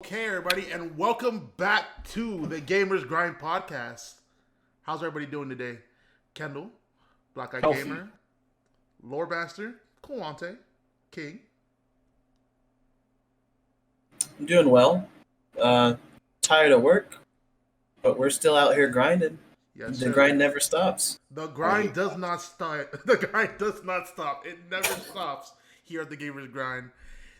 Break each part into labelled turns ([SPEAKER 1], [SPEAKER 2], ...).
[SPEAKER 1] Okay, everybody, and welcome back to the Gamers Grind podcast. How's everybody doing today? Kendall, Black Eye
[SPEAKER 2] Healthy.
[SPEAKER 1] Gamer, Lore Bastard, Kulante, King.
[SPEAKER 3] I'm doing well. Tired of work, but we're still out here grinding.
[SPEAKER 1] Yes,
[SPEAKER 3] The
[SPEAKER 1] sir.
[SPEAKER 3] grind never stops.
[SPEAKER 1] The grind does not stop. The grind does not stop. It never stops here at the Gamers Grind.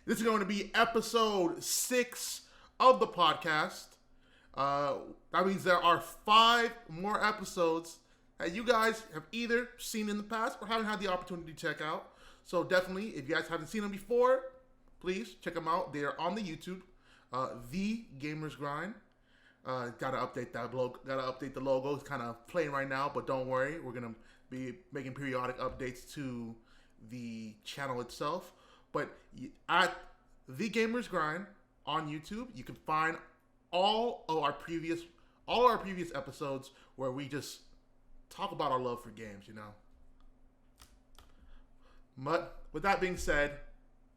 [SPEAKER 1] This is going to be episode 6 of the podcast. That means there are 5 more episodes that you guys have either seen in the past or haven't had the opportunity to check out. So definitely, if you guys haven't seen them before, please check them out. They are on the YouTube, The Gamers Grind. Gotta update that logo. Gotta update the logo. It's kind of plain right now, but don't worry. We're gonna be making periodic updates to the channel itself. But at The Gamers Grind on YouTube, you can find all our previous episodes where we just talk about our love for games. But with that being said,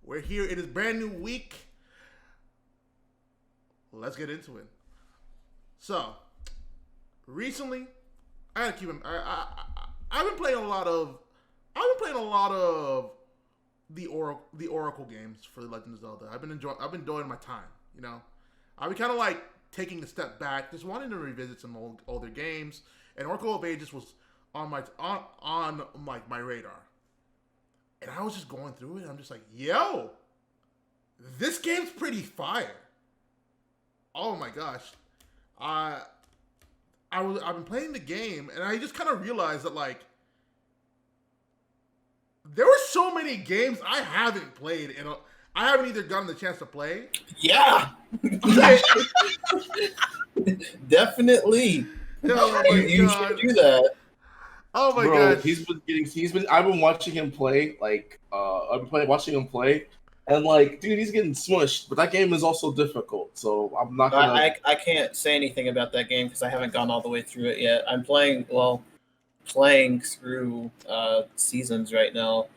[SPEAKER 1] we're here. It is brand new week. Let's get into it. So, recently, I've been playing a lot of the Oracle games for the Legend of Zelda. I've been enjoying my time. I've been kind of like taking a step back, just wanting to revisit some older games, and Oracle of Ages was on my radar, and I was just going through it. And I'm just like, yo, this game's pretty fire. Oh my gosh. I've been playing the game, and I just kind of realized that, like, there were so many games I haven't played, and I haven't either gotten the chance to play.
[SPEAKER 3] Yeah, definitly.
[SPEAKER 1] Oh my
[SPEAKER 3] You
[SPEAKER 1] God.
[SPEAKER 3] should do that.
[SPEAKER 1] Oh my
[SPEAKER 2] Bro,
[SPEAKER 1] gosh.
[SPEAKER 2] I've been watching him play, watching him play, and like, dude, he's getting smushed, but that game is also difficult, so I'm not gonna...
[SPEAKER 3] I can't say anything about that game because I haven't gone all the way through it yet. I'm playing through seasons right now,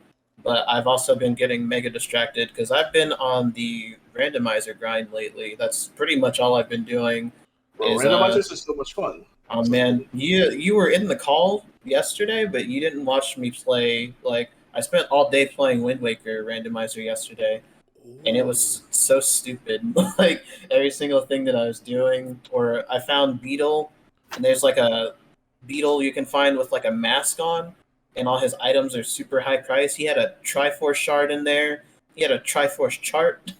[SPEAKER 3] but I've also been getting mega distracted because I've been on the randomizer grind lately. That's pretty much all I've been doing.
[SPEAKER 2] Bro, randomizers is so much fun.
[SPEAKER 3] Oh man, you were in the call yesterday, but you didn't watch me play. Like, I spent all day playing Wind Waker randomizer yesterday, and it was so stupid. Like, every single thing that I was doing, or I found Beetle, and there's like a Beetle you can find with like a mask on, and all his items are super high price. He had a Triforce shard in there. He had a Triforce chart,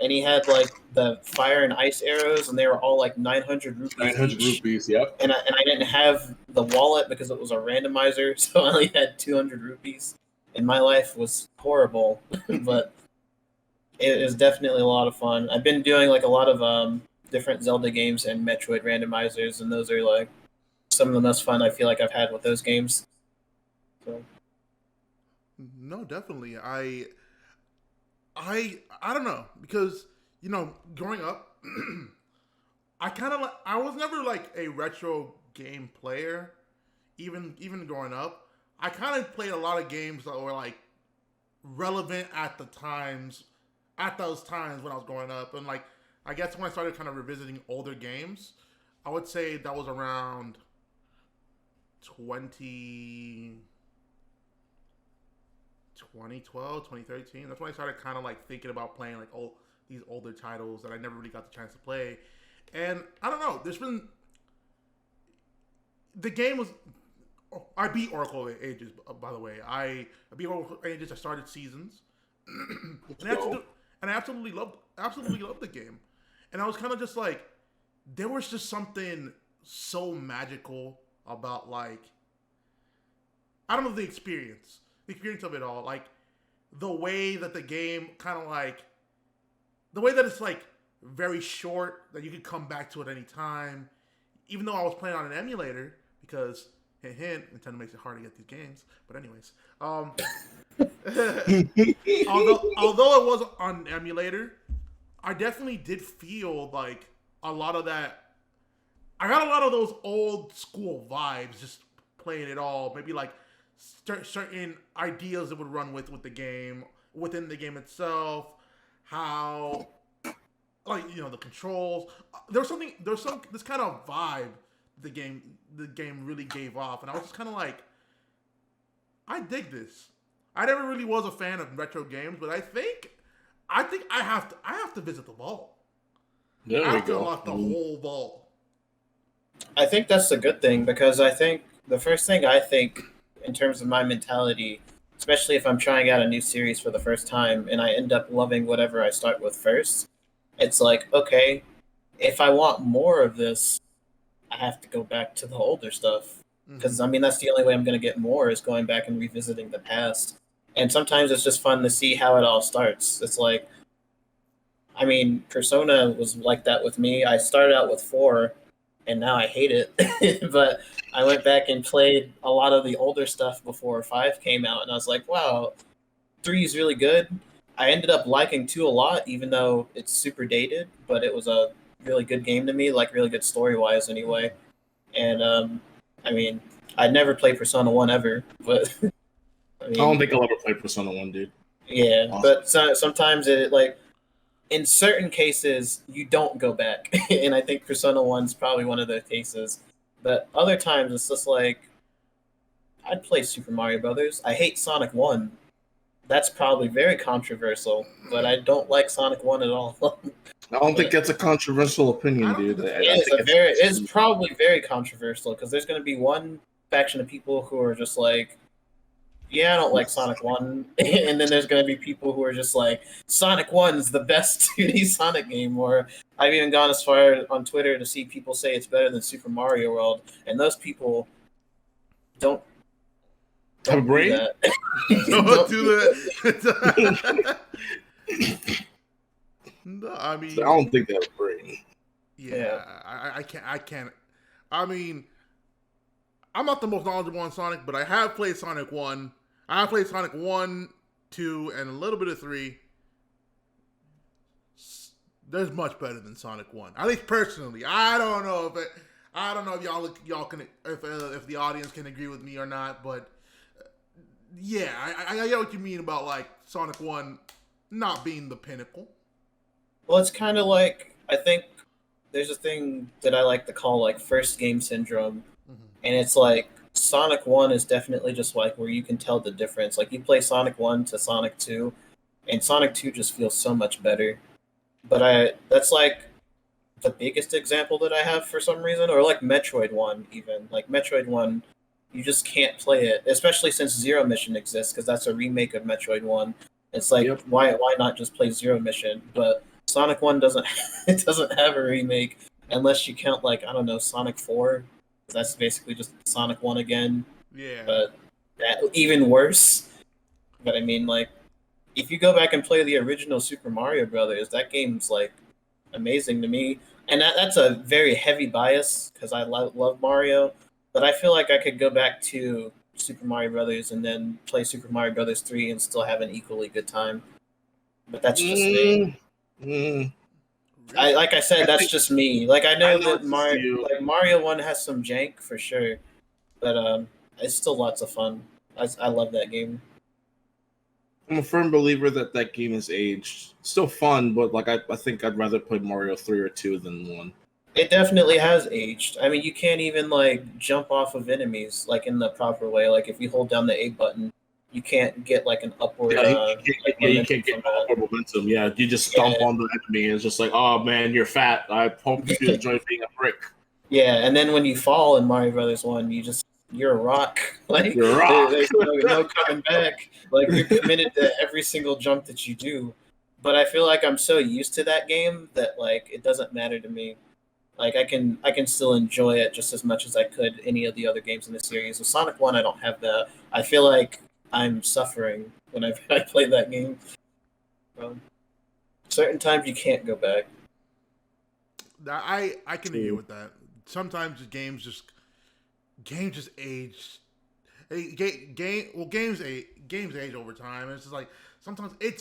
[SPEAKER 3] and he had like the fire and ice arrows, and they were all like 900 rupees.
[SPEAKER 2] 900
[SPEAKER 3] each.
[SPEAKER 2] rupees, yep.
[SPEAKER 3] And I didn't have the wallet because it was a randomizer, so I only had 200 rupees. And my life was horrible, but it is definitely a lot of fun. I've been doing like a lot of different Zelda games and Metroid randomizers, and those are like some of the most fun I feel like I've had with those games. So.
[SPEAKER 1] No, definitely. I don't know, because growing up, I was never like a retro game player. Even growing up, I kind of played a lot of games that were like relevant at those times when I was growing up, and like I guess when I started kind of revisiting older games, I would say that was around 2012, 2013. That's when I started kind of like thinking about playing like these older titles that I never really got the chance to play. And I don't know, I beat Oracle of Ages, by the way. I beat Oracle of Ages. I started seasons, and I absolutely loved the game. And I was kind of just like, there was just something so magical about, like, I don't know, the experience of it all, like the way that the game kind of like, the way that it's like very short, that you could come back to at any time, even though I was playing on an emulator, because hint, Nintendo makes it hard to get these games. But anyways, although it was on an emulator, I definitely did feel like a lot of that. I got a lot of those old school vibes just playing it all. Maybe like certain ideas that would run with the game, within the game itself, how like the controls. There's this kind of vibe the game really gave off, and I was just kind of like, I dig this. I never really was a fan of retro games, but I think I have to visit the vault.
[SPEAKER 2] There
[SPEAKER 1] I
[SPEAKER 2] we
[SPEAKER 1] have to
[SPEAKER 2] go.
[SPEAKER 1] unlock the whole vault.
[SPEAKER 3] I think that's a good thing because I think the first thing I think in terms of my mentality, especially if I'm trying out a new series for the first time and I end up loving whatever I start with first, it's like, okay, if I want more of this, I have to go back to the older stuff. Because, I mean, that's the only way I'm going to get more is going back and revisiting the past. And sometimes it's just fun to see how it all starts. It's like, I mean, Persona was like that with me. I started out with 4, and now I hate it. But I went back and played a lot of the older stuff before 5 came out, and I was like, wow, 3 is really good. I ended up liking 2 a lot, even though it's super dated, but it was a really good game to me, like really good story-wise anyway. And, I mean, I'd never played Persona 1 ever, but I mean,
[SPEAKER 2] don't think I'll ever play Persona 1, dude.
[SPEAKER 3] yeah,
[SPEAKER 2] Awesome.
[SPEAKER 3] but sometimes it, like, in certain cases, you don't go back. And I think Persona 1's probably one of those cases. But other times, it's just like, I'd play Super Mario Brothers. I hate Sonic 1. That's probably very controversial, but I don't like Sonic 1 at all.
[SPEAKER 2] I don't think that's a controversial opinion, dude.
[SPEAKER 3] It's probably very controversial because there's going to be one faction of people who are just like, yeah, I don't like Sonic 1. And then there's going to be people who are just like, Sonic 1's the best 2D Sonic game. Or I've even gone as far on Twitter to see people say it's better than Super Mario World. And those people don't
[SPEAKER 2] have a brain?
[SPEAKER 3] Do that.
[SPEAKER 1] Don't do that. No, I mean,
[SPEAKER 2] I don't think they have a brain.
[SPEAKER 1] Yeah, I can't. I mean, I'm not the most knowledgeable on Sonic, but I have played Sonic 1. I have played Sonic 1, 2, and a little bit of 3. There's much better than Sonic 1. At least personally. I don't know if y'all can if the audience can agree with me or not, but yeah, I get what you mean about like Sonic 1 not being the pinnacle.
[SPEAKER 3] Well, it's kind of like, I think there's a thing that I like to call like first game syndrome. And it's like Sonic 1 is definitely just like where you can tell the difference. Like you play Sonic 1 to Sonic 2, and Sonic 2 just feels so much better. But that's like the biggest example that I have for some reason, or like Metroid 1 even. Like Metroid 1, you just can't play it, especially since Zero Mission exists, because that's a remake of Metroid 1. It's like, why not just play Zero Mission? But Sonic 1 doesn't have a remake unless you count like, I don't know, Sonic 4. That's basically just Sonic 1 again.
[SPEAKER 1] Yeah.
[SPEAKER 3] But even worse. But I mean, like, if you go back and play the original Super Mario Brothers, that game's like amazing to me. And that's a very heavy bias because I love Mario. But I feel like I could go back to Super Mario Brothers and then play Super Mario Brothers 3 and still have an equally good time. But that's just me. Like I said, that's just me. Like I know that Mario 1 has some jank for sure, but it's still lots of fun. I love that game.
[SPEAKER 2] I'm a firm believer that game is aged. Still fun, but like I think I'd rather play Mario 3 or 2 than 1.
[SPEAKER 3] It definitely has aged. I mean, you can't even like jump off of enemies like in the proper way. Like if you hold down the A button, you can't get like an upward.
[SPEAKER 2] You can't get upward momentum. Yeah, you just stomp on the enemy, and it's just like, oh man, you're fat. I hope you enjoy being a brick.
[SPEAKER 3] Yeah, and then when you fall in Mario Brothers 1, you're a rock. Like
[SPEAKER 2] you're a rock.
[SPEAKER 3] There's no coming back. Like you're committed to every single jump that you do. But I feel like I'm so used to that game that like it doesn't matter to me. Like I can still enjoy it just as much as I could any of the other games in the series. With Sonic 1, I don't have that. I feel like I'm suffering whenever I play that game. Certain times you can't go back.
[SPEAKER 1] I can agree with that. Sometimes games just age. Games age over time. It's just like sometimes it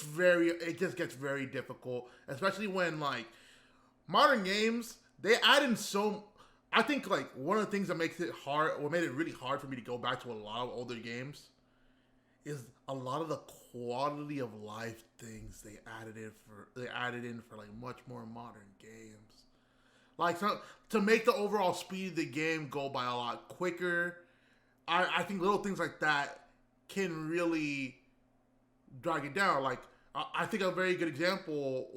[SPEAKER 1] just gets very difficult, especially when like modern games they add in so. I think like one of the things that makes it hard, or made it really hard for me to go back to a lot of older games, is a lot of the quality of life things they added in for like much more modern games. Like to make the overall speed of the game go by a lot quicker. I think little things like that can really drag it down. Like I think a very good example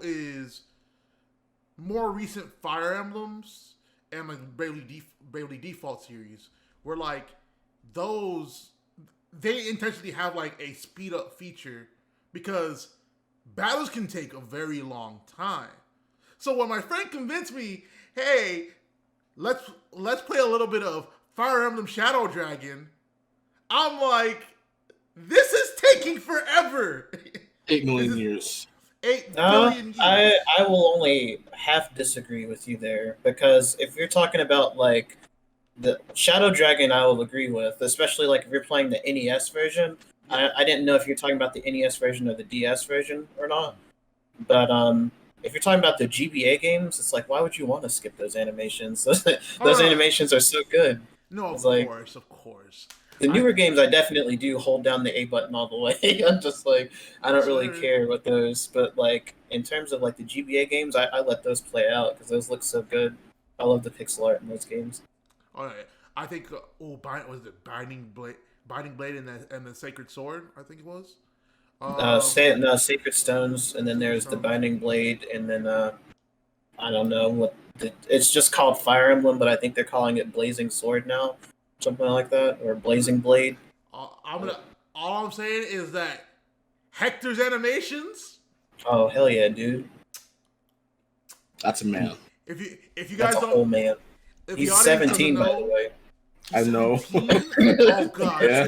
[SPEAKER 1] is more recent Fire Emblems and like Bravely Default series, where like those they intentionally have like a speed up feature because battles can take a very long time. So when my friend convinced me, hey, let's play a little bit of Fire Emblem Shadow Dragon, I'm like, this is taking forever.
[SPEAKER 2] 8 million years.
[SPEAKER 1] 8 billion years.
[SPEAKER 3] I will only half disagree with you there, because if you're talking about like the Shadow Dragon, I will agree with, especially like if you're playing the NES version. I didn't know if you're talking about the NES version or the DS version or not, but if you're talking about the GBA games, it's like, why would you want to skip those animations? Those animations are so good.
[SPEAKER 1] No, of
[SPEAKER 3] like,
[SPEAKER 1] course.
[SPEAKER 3] The newer games, I definitely do hold down the A button all the way. I'm just like, I don't really care with those. But like, in terms of like the GBA games, I let those play out because those look so good. I love the pixel art in those games.
[SPEAKER 1] Oh, yeah. I think was it Binding Blade and the Sacred Sword? I think it was.
[SPEAKER 3] Sacred Stones, and then there's the Binding Blade, and then I don't know what it's just called Fire Emblem, but I think they're calling it Blazing Sword now, something like that, or Blazing Blade.
[SPEAKER 1] All I'm saying is that Hector's animations.
[SPEAKER 3] Oh hell yeah, dude!
[SPEAKER 2] That's a man.
[SPEAKER 1] If you guys
[SPEAKER 3] That's a whole man. He's 17, by the way.
[SPEAKER 2] I know.
[SPEAKER 1] Oh god.
[SPEAKER 2] Yeah.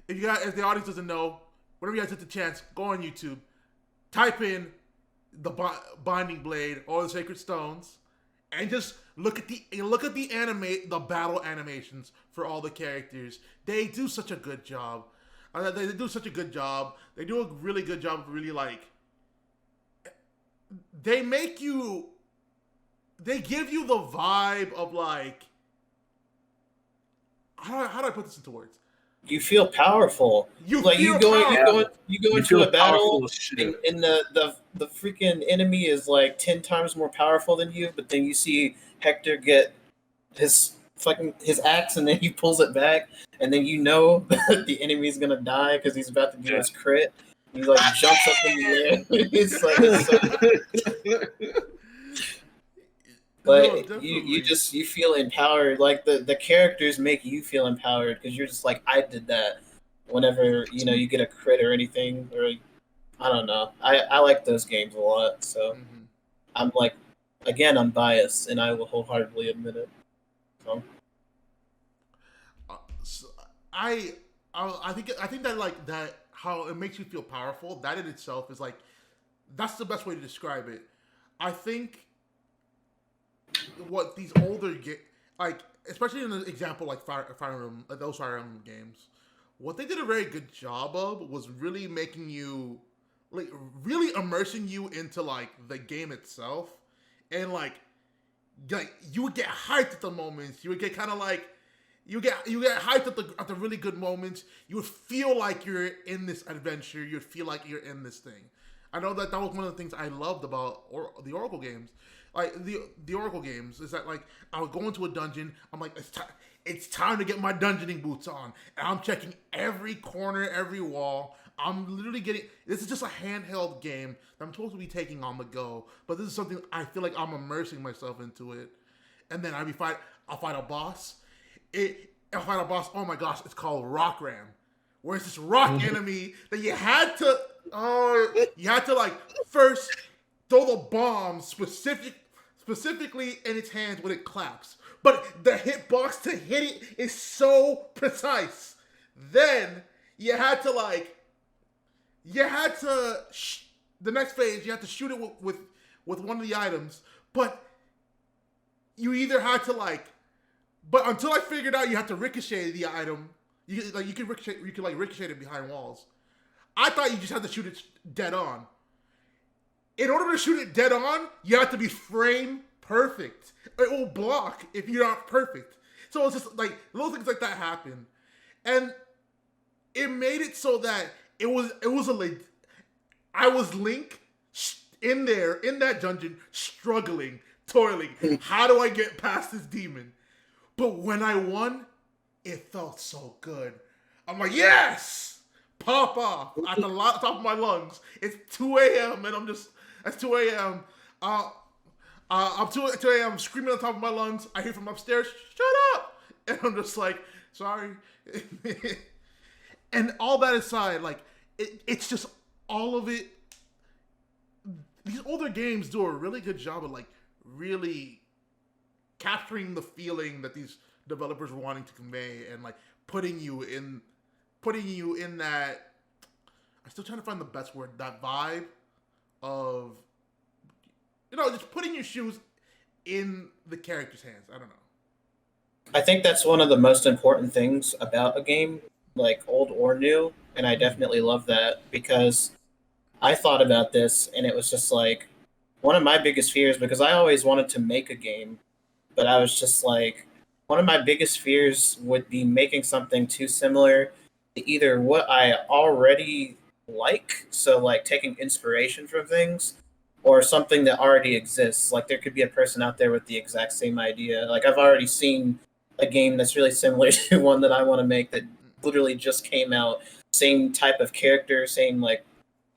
[SPEAKER 1] If the audience doesn't know, whenever you guys get the chance, go on YouTube, type in the Binding Blade or the Sacred Stones, and just look at the battle animations for all the characters. They do such a good job. They do such a good job. They do a really good job of really like. They give you the vibe of like. How do I put this into words?
[SPEAKER 3] You feel powerful. You go into a battle, and the freaking enemy is like 10 times more powerful than you. But then you see Hector get his axe, and then he pulls it back, and then you know that the enemy is gonna die because he's about to do his crit. He like jumps up in the air. It's so... But no, you feel empowered. Like the characters make you feel empowered because you're just like, I did that. Whenever you get a crit or anything, or I don't know. I like those games a lot. So I'm like, again, I'm biased, and I will wholeheartedly admit it.
[SPEAKER 1] So I think that like that how it makes you feel powerful. That in itself is like that's the best way to describe it. I think. What these older like, especially in an example like Fire Emblem, like those Fire Emblem games, what they did a very good job of was really making you, like, really immersing you into like the game itself, and like you would get hyped at the moments. You would get kind of like you get hyped at the really good moments. You would feel like you're in this adventure. You'd feel like you're in this thing. I know that was one of the things I loved about the Oracle games. Like the Oracle games is that like I would go into a dungeon. I'm like, it's time to get my dungeoning boots on, and I'm checking every corner, every wall. I'm literally this is just a handheld game that I'm supposed to be taking on the go, but this is something I feel like I'm immersing myself into it. And then I'll fight a boss. Oh my gosh, it's called Rock Ram, where it's this rock enemy that you had to like first throw the bomb specifically in its hands when it claps. But the hitbox to hit it is so precise. Then you had to the next phase you had to shoot it with one of the items. But you either had to but until I figured out you have to ricochet the item. You could ricochet it behind walls. I thought you just had to shoot it dead on. In order to shoot it dead on, you have to be frame perfect. It will block if you're not perfect. So it's just like little things like that happen, and it made it so that it was I was Link in there in that dungeon struggling, toiling. How do I get past this demon? But when I won, it felt so good. I'm like, yes! Pop off at the top of my lungs. It's 2 a.m. and it's 2 a.m. I'm 2 a.m. screaming on top of my lungs. I hear from upstairs, shut up! And I'm just like, sorry. And all that aside, like, it's just all of it. These older games do a really good job of, like, really capturing the feeling that these developers were wanting to convey and, like, putting you in that. I'm still trying to find the best word. That vibe of, just putting your shoes in the character's hands. I don't know.
[SPEAKER 3] I think that's one of the most important things about a game, like old or new, and I definitely love that because I thought about this and it was just like one of my biggest fears because I always wanted to make a game, but I was just like, one of my biggest fears would be making something too similar to either what I already like, so like taking inspiration from things, or something that already exists. Like there could be a person out there with the exact same idea. Like I've already seen a game that's really similar to one that I want to make that literally just came out. Same type of character, same like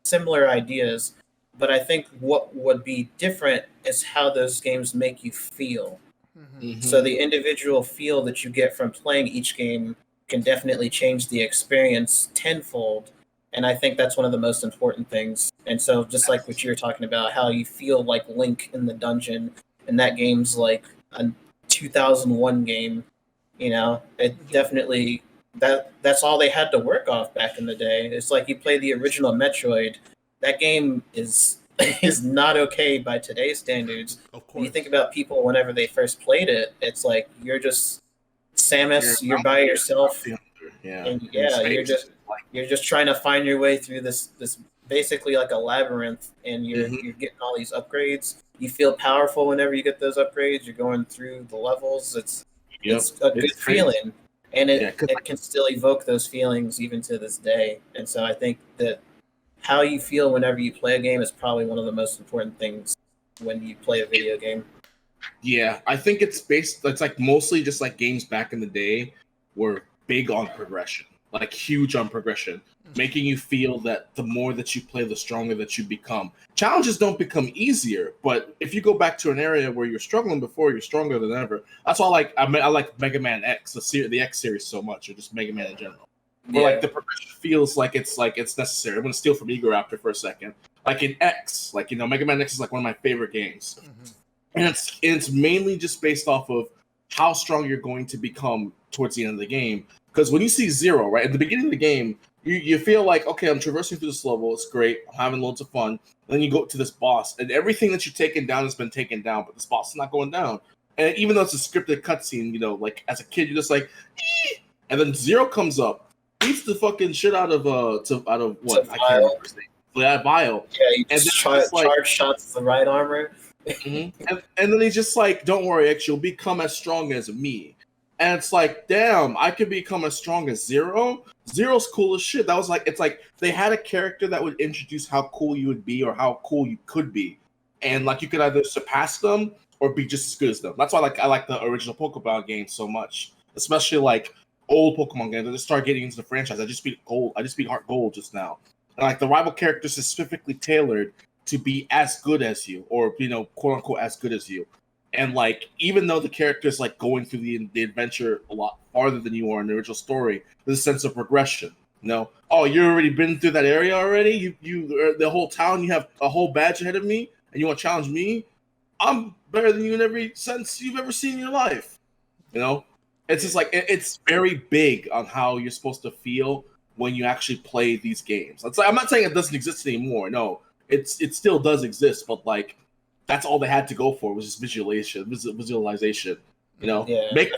[SPEAKER 3] similar ideas. But I think what would be different is how those games make you feel.
[SPEAKER 2] Mhm.
[SPEAKER 3] So the individual feel that you get from playing each game can definitely change the experience tenfold. And I think that's one of the most important things. And so just like what you were talking about, how you feel like Link in the dungeon, and that game's like a 2001 game, it definitely that's all they had to work off back in the day. It's like you play the original Metroid, that game is is not okay by today's standards.
[SPEAKER 1] Of course.
[SPEAKER 3] When you think about people whenever they first played it, it's like you're just Samus, you're by yourself, and you're just trying to find your way through this basically like a labyrinth, and you're getting all these upgrades. You feel powerful whenever you get those upgrades. You're going through the levels. It's a good feeling, and it can still evoke those feelings even to this day. And so I think that how you feel whenever you play a game is probably one of the most important things when you play a video game.
[SPEAKER 2] Yeah, I think it's like mostly just like games back in the day were big on progression, like huge on progression, making you feel that the more that you play, the stronger that you become. Challenges don't become easier, but if you go back to an area where you're struggling before, you're stronger than ever. That's why I like Mega Man X, the X series so much, or just Mega Man in general. Where like the progression feels like it's necessary. I'm gonna steal from Ego Raptor for a second. Like in X, Mega Man X is like one of my favorite games. And it's mainly just based off of how strong you're going to become towards the end of the game. Because when you see Zero, right, at the beginning of the game, you feel like, okay, I'm traversing through this level, it's great, I'm having loads of fun. And then you go to this boss, and everything that you've taken down has been taken down, but this boss is not going down. And even though it's a scripted cutscene, like as a kid, you're just like, ee! And then Zero comes up, beats the fucking shit out of what? I can't remember his name. Yeah, Vile.
[SPEAKER 3] Yeah, you just charge shots to the right armor.
[SPEAKER 2] And then he's just like, don't worry, X, you'll become as strong as me. And it's like, damn, I could become as strong as Zero? Zero's cool as shit. That was like, it's like they had a character that would introduce how cool you would be or how cool you could be. And like you could either surpass them or be just as good as them. That's why I like the original Pokemon games so much. Especially like old Pokemon games. I just start getting into the franchise. I just beat Heart Gold just now. And like the rival characters is specifically tailored to be as good as you, or quote unquote as good as you. And like even though the character's like going through the adventure a lot farther than you are in the original story, there's a sense of progression. Oh, you already been through that area already. You the whole town. You have a whole badge ahead of me, and you want to challenge me. I'm better than you in every sense you've ever seen in your life. It's just like it's very big on how you're supposed to feel when you actually play these games. It's like, I'm not saying it doesn't exist anymore. No, it still does exist, but like that's all they had to go for was just visualization.
[SPEAKER 3] Yeah, I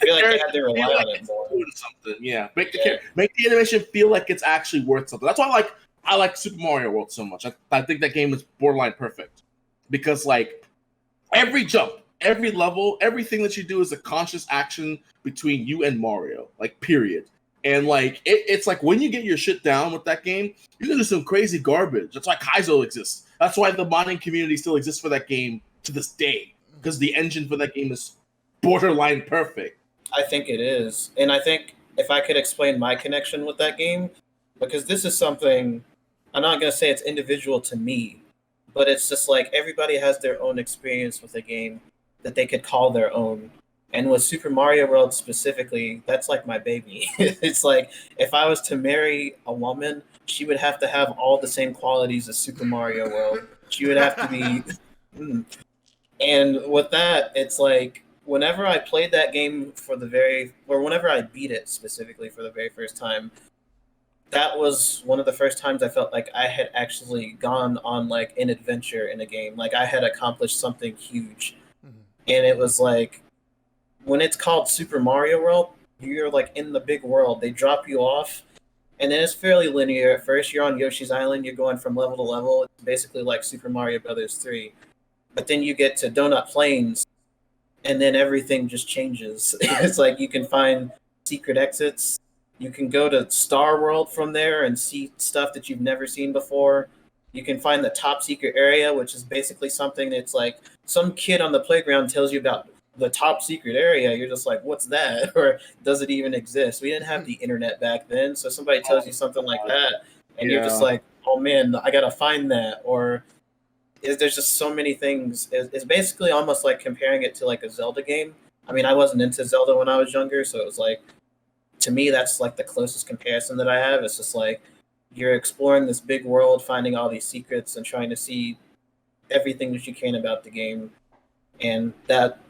[SPEAKER 3] feel like they had to rely on it more.
[SPEAKER 2] Doing something. Yeah, make the animation feel like it's actually worth something. That's why I like Super Mario World so much. I think that game is borderline perfect because like every jump every level, everything that you do is a conscious action between you and Mario, like period. And like it's like when you get your shit down with that game, you can do some crazy garbage. That's why Kaizo exists. That's why the modding community still exists for that game to this day, because the engine for that game is borderline perfect.
[SPEAKER 3] I think it is. And I think if I could explain my connection with that game, because this is something, I'm not going to say it's individual to me, but it's just like everybody has their own experience with a game that they could call their own. And with Super Mario World specifically, that's like my baby. It's like if I was to marry a woman, she would have to have all the same qualities as Super Mario World. She would have to be. And with that, it's like whenever I played that game or whenever I beat it specifically for the very first time, that was one of the first times I felt like I had actually gone on like an adventure in a game. Like I had accomplished something huge.
[SPEAKER 1] Mhm.
[SPEAKER 3] And it was like when it's called Super Mario World, you're like in the big world. They drop you off and then it's fairly linear. At first you're on Yoshi's Island, you're going from level to level. It's basically like Super Mario Brothers 3. But then you get to Donut Plains and then everything just changes. It's like you can find secret exits. You can go to Star World from there and see stuff that you've never seen before. You can find the top secret area, which is basically something that's like some kid on the playground tells you about the top secret area. You're just like, what's that? Or does it even exist? We didn't have the internet back then. So somebody tells you something like that, and you're just like, oh man, I got to find that. Or there's just so many things. It's basically almost like comparing it to like a Zelda game. I mean, I wasn't into Zelda when I was younger, so it was like, to me, that's like the closest comparison that I have. It's just like you're exploring this big world, finding all these secrets, and trying to see everything that you can about the game. And that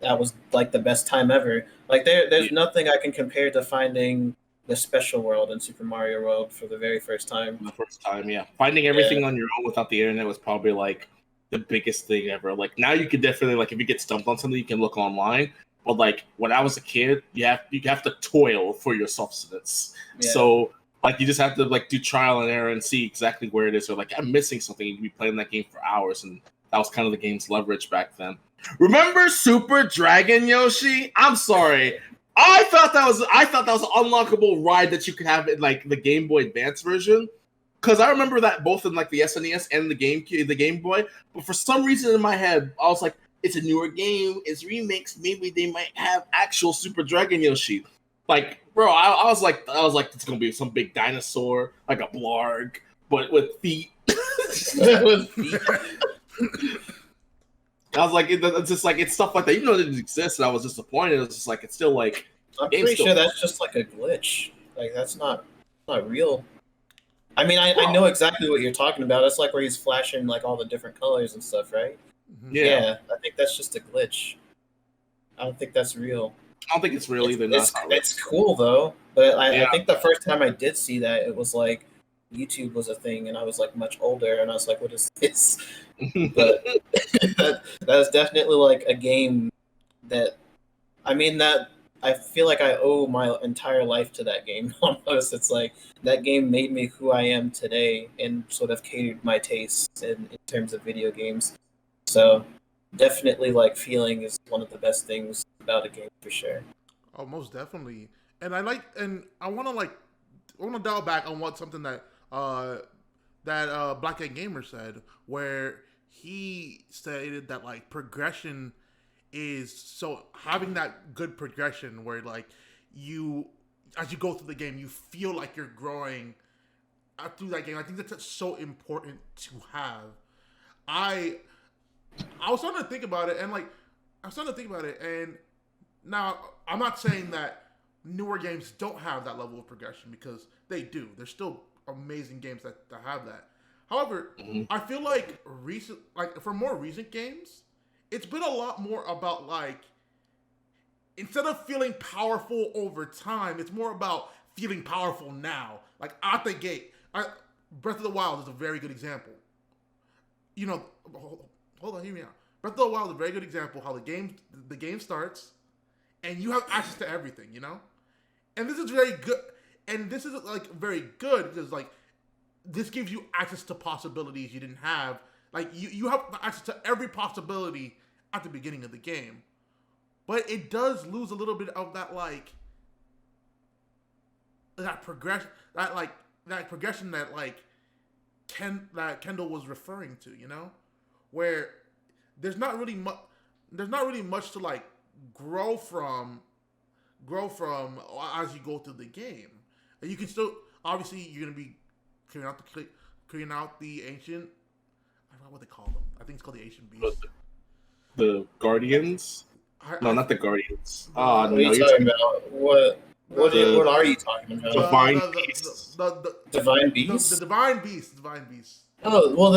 [SPEAKER 3] was like the best time ever. Like there's nothing I can compare to finding the special world in Super Mario World for the very first time.
[SPEAKER 2] The first time, yeah. Finding everything on your own without the internet was probably like the biggest thing ever. Like now you can definitely like if you get stumped on something, you can look online. But like when I was a kid, you have to toil for your subsistence.
[SPEAKER 3] Yeah.
[SPEAKER 2] So like you just have to like do trial and error and see exactly where it is. Or like I'm missing something. You can be playing that game for hours, and that was kind of the game's leverage back then. Remember Super Dragon Yoshi? I'm sorry. I thought that was an unlockable ride that you could have in like the Game Boy Advance version. Because I remember that both in like the SNES and the Game Boy. But for some reason in my head, I was like, it's a newer game, it's remakes, maybe they might have actual Super Dragon Yoshi. Like, bro, I was like, it's gonna be some big dinosaur, like a blarg, but with feet. With feet. I was like, it's just like it's stuff like that. Even though it didn't exist, and I was disappointed. It's just like it's still like.
[SPEAKER 3] I'm pretty sure that's just like a glitch. Like that's not real. I mean, I know exactly what you're talking about. It's like where he's flashing like all the different colors and stuff, right? Yeah, I think that's just a glitch. I don't think that's real.
[SPEAKER 2] I don't think it's real either.
[SPEAKER 3] It's cool though, but I think the first time I did see that, it was like YouTube was a thing, and I was like much older, and I was like, "What is this?" But that was definitely like a game that, I mean, that I feel like I owe my entire life to that game. Almost, it's like that game made me who I am today, and sort of catered my tastes in terms of video games. So definitely, like feeling is one of the best things about a game for sure.
[SPEAKER 1] Oh, most definitely. And I want to dial back on something that Black Egg Gamer said, where he stated that like progression is so having that good progression where like you as you go through the game you feel like you're growing through that game. I think that's so important to have. I was starting to think about it, and now I'm not saying that newer games don't have that level of progression, because they do. There's still amazing games that have that. However, I feel like for more recent games, it's been a lot more about like, instead of feeling powerful over time, it's more about feeling powerful now. Like out the gate, Breath of the Wild is a very good example. You know, hold on, hear me out. Breath of the Wild is a very good example how the game starts, and you have access to everything. You know, and this is very good. And this is like very good because like this gives you access to possibilities you didn't have. Like you have access to every possibility at the beginning of the game. But it does lose a little bit of that like that progression that progression that that Kendall was referring to, where there's not really much to like grow from as you go through the game. And you can still obviously you're gonna be clearing out the ancient. I don't know what they call them. I think it's called the ancient beast.
[SPEAKER 2] The Guardians. No, not the Guardians.
[SPEAKER 3] What are you talking about? What are you talking about?
[SPEAKER 2] Divine beasts.
[SPEAKER 3] Divine beasts?
[SPEAKER 1] The divine beasts.
[SPEAKER 3] Oh, well,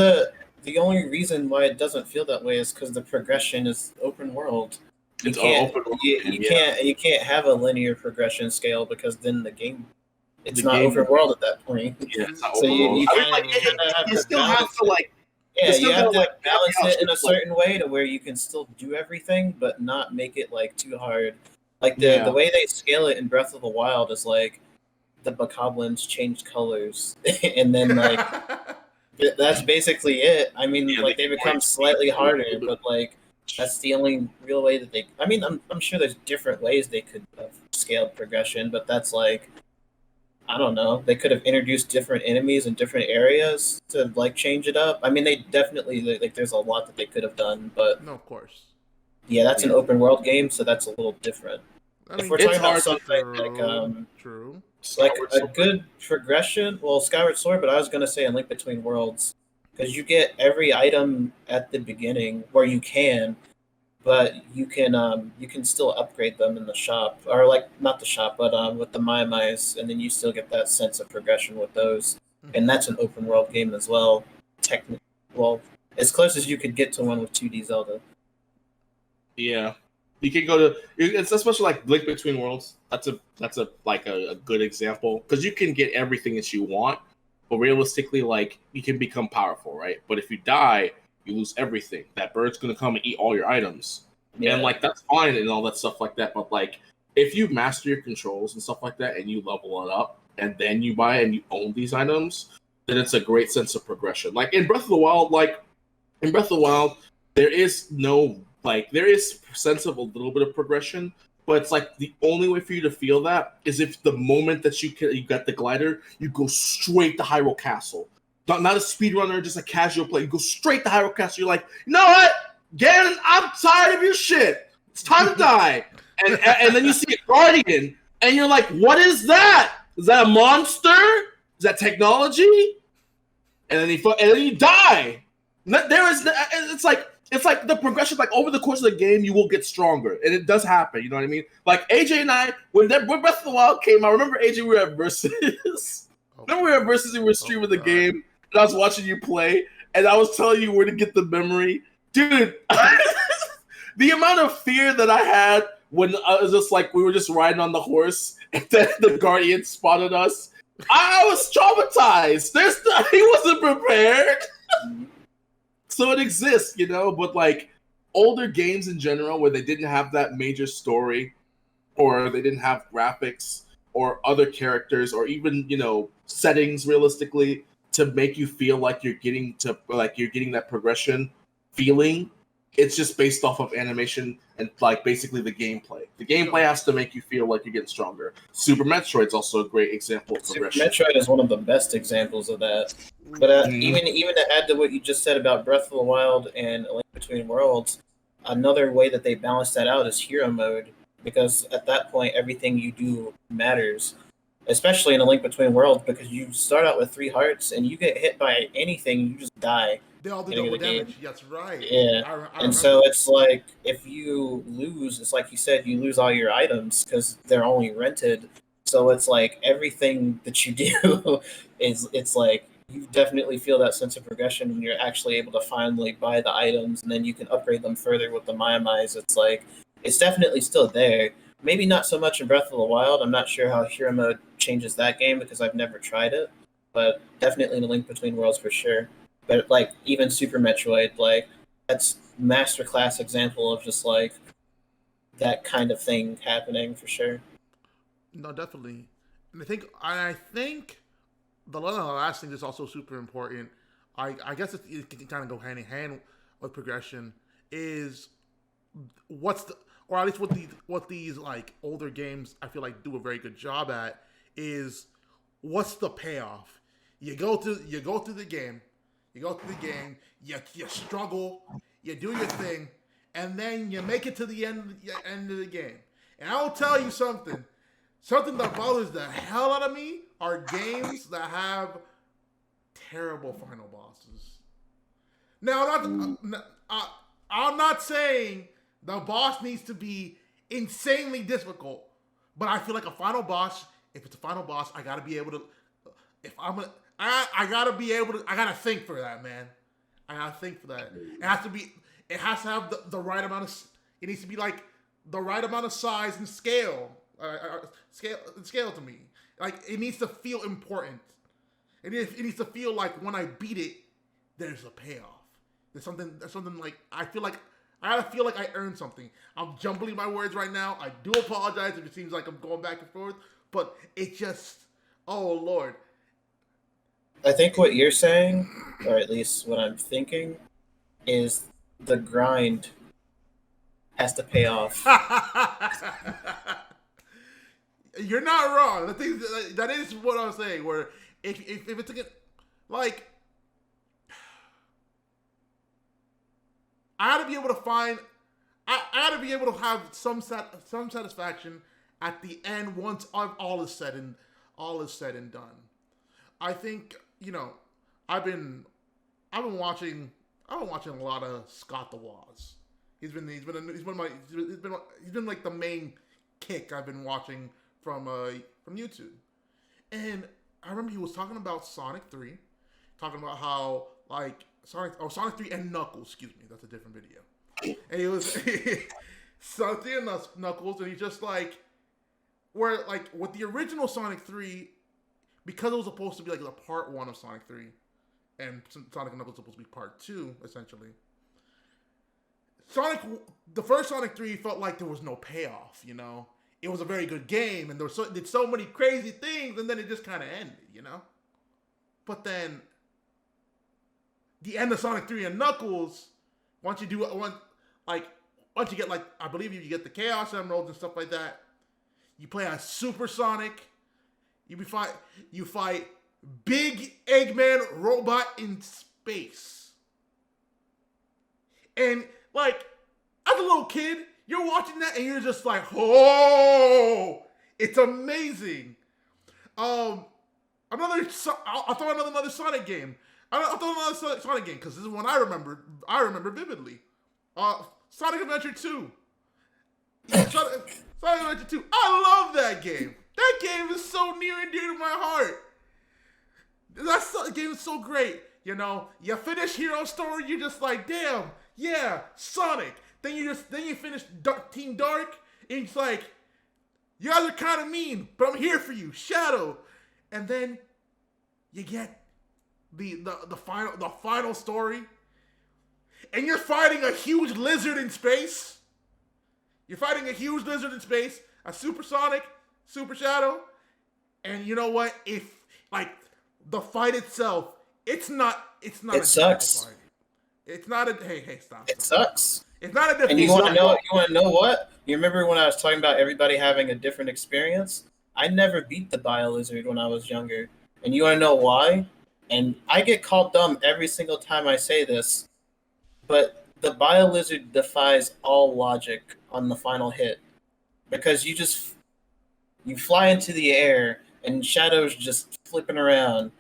[SPEAKER 3] the only reason why it doesn't feel that way is because the progression is open world. You can't have a linear progression scale because then the game it's not open world at that point.
[SPEAKER 2] Yeah, it's not
[SPEAKER 3] so
[SPEAKER 2] open world.
[SPEAKER 3] you kind of have
[SPEAKER 2] you still have to like.
[SPEAKER 3] Yeah, you have to
[SPEAKER 2] like,
[SPEAKER 3] balance it in a certain way to where you can still do everything, but not make it like too hard. Like the way they scale it in Breath of the Wild is like the bokoblins change colors, and then like that's basically it. I mean, like they become slightly harder, but like that's the only real way that they. I mean, I'm sure there's different ways they could have scaled progression, but that's like. I don't know. They could have introduced different enemies in different areas to like change it up. I mean, they definitely like. There's a lot that they could have done, but
[SPEAKER 1] no, of course.
[SPEAKER 3] Yeah, that's an open world game, so that's a little different.
[SPEAKER 1] I mean,
[SPEAKER 3] if we're talking about something
[SPEAKER 1] true,
[SPEAKER 3] like a good progression, well, Skyward Sword, but I was gonna say a Link Between Worlds, because you get every item at the beginning where you can. But you can still upgrade them in the shop, or like not the shop, but with the Mai, and then you still get that sense of progression with those, and that's an open world game as well. Technically, well, as close as you could get to one with 2D Zelda.
[SPEAKER 2] Yeah, you can go to it's especially like Link Between Worlds. That's a good example because you can get everything that you want, but realistically, like you can become powerful, right? But if you die. You lose everything. That bird's gonna come and eat all your items, and like that's fine and all that stuff like that. But like, if you master your controls and stuff like that, and you level it up, and then you buy and you own these items, then it's a great sense of progression. Like in Breath of the Wild, there is sense of a little bit of progression, but it's like the only way for you to feel that is if the moment that you got the glider, you go straight to Hyrule Castle. Not a speedrunner, just a casual player. You go straight to Hyrule Castle. You're like, you know what? Ganon, I'm tired of your shit. It's time to die. And then you see a Guardian, and you're like, what is that? Is that a monster? Is that technology? And then you die. It's like the progression. Like over the course of the game, you will get stronger, and it does happen. You know what I mean? Like AJ and I, when Breath of the Wild came out, remember AJ, we were at Versus. Remember we were at Versus and we were streaming the game. And I was watching you play, and I was telling you where to get the memory. Dude, the amount of fear that I had when I was just like, we were just riding on the horse, and then the Guardian spotted us. I was traumatized. He wasn't prepared. So it exists, but like older games in general where they didn't have that major story, or they didn't have graphics, or other characters, or even, settings realistically, to make you feel like you're getting that progression feeling. It's just based off of animation and like basically the gameplay. The gameplay has to make you feel like you're getting stronger. Super Metroid's also a great example of progression.
[SPEAKER 3] Super Metroid is one of the best examples of that. But even to add to what you just said about Breath of the Wild and A Link Between Worlds, another way that they balance that out is hero mode, because at that point everything you do matters. Especially in A Link Between Worlds, because you start out with 3 hearts and you get hit by anything, you just die.
[SPEAKER 1] They all do double damage. That's right.
[SPEAKER 3] Yeah. And so it's like, if you lose, it's like you said, you lose all your items because they're only rented. So it's like everything that you do it's like you definitely feel that sense of progression when you're actually able to finally buy the items, and then you can upgrade them further with the Mai. It's like, it's definitely still there. Maybe not so much in Breath of the Wild. I'm not sure how hero mode changes that game because I've never tried it. But definitely in A Link Between Worlds for sure. But like even Super Metroid, like that's masterclass example of just like that kind of thing happening for sure.
[SPEAKER 1] No, definitely. And I think the last thing that's also super important. I guess it can kind of go hand in hand with progression is what's the, or at least what these like older games I feel like do a very good job at is what's the payoff? You go through the game, you struggle, you do your thing, and then you make it to the end of the game. And I will tell you something. Something that bothers the hell out of me are games that have terrible final bosses. Now, I'm not saying the boss needs to be insanely difficult, but I feel like a final boss, if it's a final boss, I gotta be able to. If I'm gonna, I gotta be able to. I gotta think for that, man. I gotta think for that. It has to be. It has to have the right amount of. It needs to be like the right amount of size and scale. Scale to me. Like it needs to feel important. It needs to feel like when I beat it, there's a payoff. There's something like I gotta feel like I earned something. I'm jumbling my words right now. I do apologize if it seems like I'm going back and forth, but it just, oh Lord.
[SPEAKER 3] I think what you're saying, or at least what I'm thinking, is the grind has to pay off.
[SPEAKER 1] You're not wrong. That is what I'm saying. Where if it's like, I gotta be able to find. I gotta be able to have some satisfaction at the end once all is said and done. I think I've been watching a lot of Scott the Woz. He's been like the main kick I've been watching from YouTube. And I remember he was talking about Sonic 3, talking about how like Sonic 3 and Knuckles, excuse me, that's a different video. And he was Sonic 3 and Knuckles, and he's just like, where like with the original Sonic 3, because it was supposed to be like the part 1 of Sonic 3, and Sonic and Knuckles was supposed to be part 2, essentially. The first Sonic 3 felt like there was no payoff, It was a very good game, and did so many crazy things, and then it just kind of ended, But then, the end of Sonic 3 and Knuckles, once you get like, I believe you get the Chaos Emeralds and stuff like that, you play as Super Sonic, you fight Big Eggman Robot in space. And, like, as a little kid, you're watching that and you're just like, oh, it's amazing. I'll throw another Sonic game. I'll throw another Sonic game because this is one I remember vividly. Sonic Adventure 2. Sonic Adventure 2. I love that game. That game is so near and dear to my heart. That game is so great. You finish Hero Story, you're just like, damn, yeah, Sonic. Then you finish Team Dark, and it's like, you guys are kind of mean, but I'm here for you, Shadow. And then you get the final story, and you're fighting a huge lizard in space. A Super Sonic, Super Shadow, and you know what? If like the fight itself, it's not. It
[SPEAKER 3] sucks.
[SPEAKER 1] It's not a hey stop.
[SPEAKER 3] It sucks.
[SPEAKER 1] It's not a different.
[SPEAKER 3] And you want to know what? You remember when I was talking about everybody having a different experience? I never beat the Bio-Lizard when I was younger. And you want to know why? And I get called dumb every single time I say this, but the Bio-Lizard defies all logic on the final hit. Because you fly into the air and Shadow's just flipping around.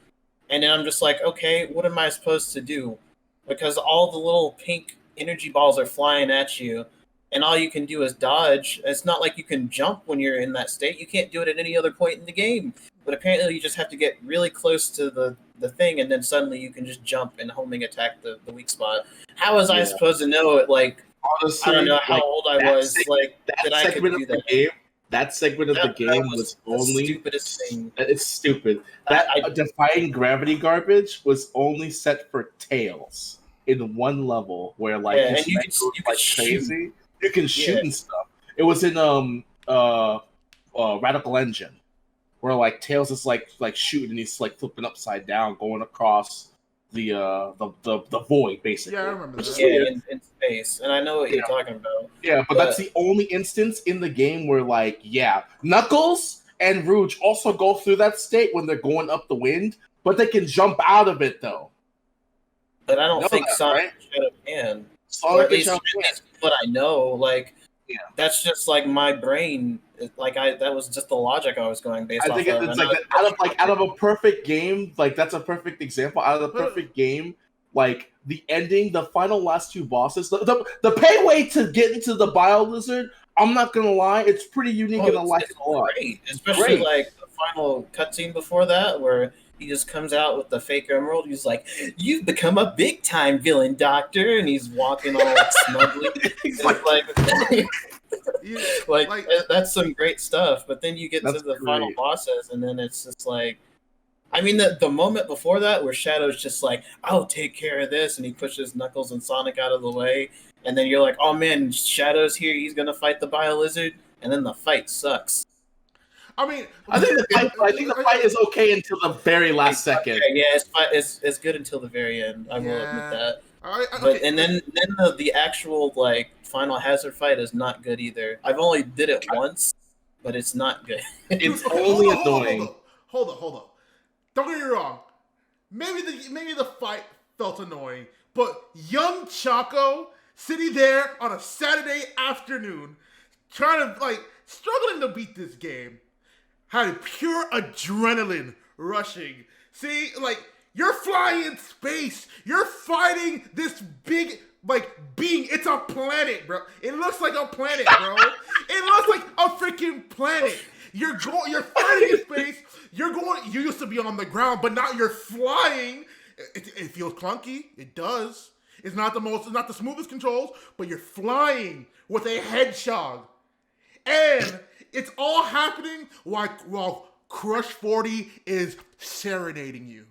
[SPEAKER 3] And then I'm just like, okay, what am I supposed to do? Because all the little pink energy balls are flying at you, and all you can do is dodge. It's not like you can jump when you're in that state. You can't do it at any other point in the game. But apparently you just have to get really close to the thing, and then suddenly you can just jump and homing attack the weak spot. How was I supposed to know it? Like, honestly, I don't know how old I was. That I could do that.
[SPEAKER 2] That segment of the game was only
[SPEAKER 3] stupidest thing.
[SPEAKER 2] It's stupid. That defying gravity garbage was only set for Tails in one level where
[SPEAKER 3] and you can
[SPEAKER 2] crazy. You can shoot and stuff. It was in Radical Engine where Tails is like shooting and he's flipping upside down, going across the void, basically.
[SPEAKER 1] Yeah, I remember
[SPEAKER 2] Which is
[SPEAKER 1] that.
[SPEAKER 3] Yeah, in space, and I know what
[SPEAKER 2] Yeah.
[SPEAKER 3] you're talking about.
[SPEAKER 2] Yeah, but that's the only instance in the game where, like, yeah, Knuckles and Rouge also go through that state when they're going up the wind, but they can jump out of it, though.
[SPEAKER 3] But I don't
[SPEAKER 2] Know
[SPEAKER 3] think
[SPEAKER 2] that,
[SPEAKER 3] Sonic
[SPEAKER 2] right?
[SPEAKER 3] and Shadow can. Or
[SPEAKER 2] Sonic
[SPEAKER 3] at
[SPEAKER 2] and
[SPEAKER 3] least,
[SPEAKER 2] Shadow
[SPEAKER 3] at
[SPEAKER 2] can.
[SPEAKER 3] least what I know, like,
[SPEAKER 2] Yeah.
[SPEAKER 3] that's just like my brain. That was just the logic I was going based
[SPEAKER 2] I
[SPEAKER 3] off
[SPEAKER 2] think
[SPEAKER 3] of.
[SPEAKER 2] it's
[SPEAKER 3] And
[SPEAKER 2] like that, out of a perfect game, like that's a perfect example. Out of the perfect game, like the ending, the final last two bosses, the pay way to get into the Bio Lizard. I'm not gonna lie, it's pretty unique and I like it a lot.
[SPEAKER 3] Great, especially
[SPEAKER 2] Great.
[SPEAKER 3] like the final cutscene before that, where he just comes out with the fake emerald. He's like, "You've become a big time villain, Doctor," and he's walking all smugly.
[SPEAKER 2] He's
[SPEAKER 3] It's like that's some great stuff. But then you get to
[SPEAKER 2] That's
[SPEAKER 3] the
[SPEAKER 2] great.
[SPEAKER 3] final bosses, and then it's just like, I mean, the moment before that, where Shadow's just like, "I'll take care of this," and he pushes Knuckles and Sonic out of the way, and then you're like, "Oh man, Shadow's here. He's gonna fight the Bio Lizard," and then the fight sucks.
[SPEAKER 1] I mean,
[SPEAKER 2] I think the fight is okay until the very last second.
[SPEAKER 3] Okay, yeah, it's good until the very end. I will admit that. But
[SPEAKER 1] okay.
[SPEAKER 3] and then the actual like final hazard fight is not good either. I've only did it once, but it's not good.
[SPEAKER 2] It's
[SPEAKER 1] Okay,
[SPEAKER 2] only annoying.
[SPEAKER 1] Hold on. Don't get me wrong. Maybe the fight felt annoying, but young Chaco sitting there on a Saturday afternoon, trying to struggling to beat this game, had pure adrenaline rushing. See, you're flying in space. You're fighting this big being. It's a planet, bro. It looks like a planet, bro. It looks like a freaking planet. You're fighting in space. You used to be on the ground, but now you're flying. It feels clunky. It does. It's not the smoothest controls, but you're flying with a hedgehog. And it's all happening while Crush 40 is serenading you.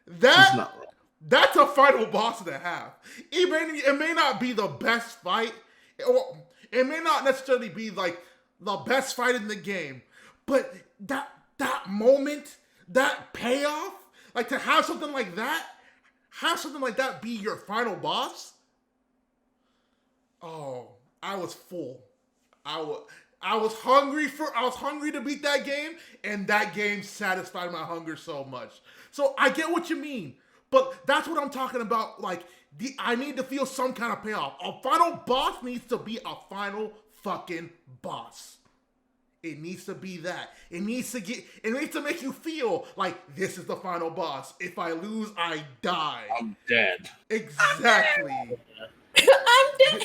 [SPEAKER 1] That's a final boss to have. It may not be the best fight, or it may not necessarily be the best fight in the game, but that moment, that payoff, to have something like that be your final boss. Oh, I was full. I was hungry to beat that game, and that game satisfied my hunger so much. So I get what you mean, but that's what I'm talking about. I need to feel some kind of payoff. A final boss needs to be a final fucking boss. It needs to be that. It needs to make you feel like this is the final boss. If I lose, I die.
[SPEAKER 2] I'm dead.
[SPEAKER 1] Exactly.
[SPEAKER 3] I'm dead.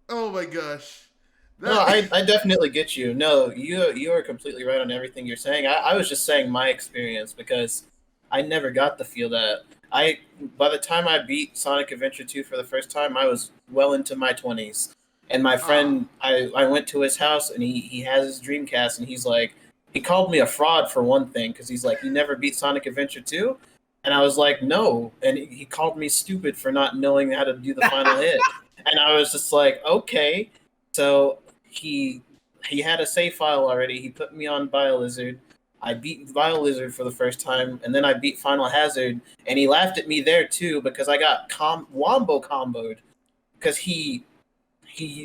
[SPEAKER 1] Oh my gosh.
[SPEAKER 3] No, I definitely get you. No, you are completely right on everything you're saying. I was just saying my experience because I never got to feel that. By the time I beat Sonic Adventure 2 for the first time, I was well into my 20s. And my friend, I went to his house and he has his Dreamcast and he's like, he called me a fraud for one thing because he's like, you never beat Sonic Adventure 2? And I was like, no. And he called me stupid for not knowing how to do the final hit. And I was just like, okay. So he had a save file already. He put me on BioLizard. I beat BioLizard for the first time, and then I beat Final Hazard, and he laughed at me there too because I got wombo comboed because he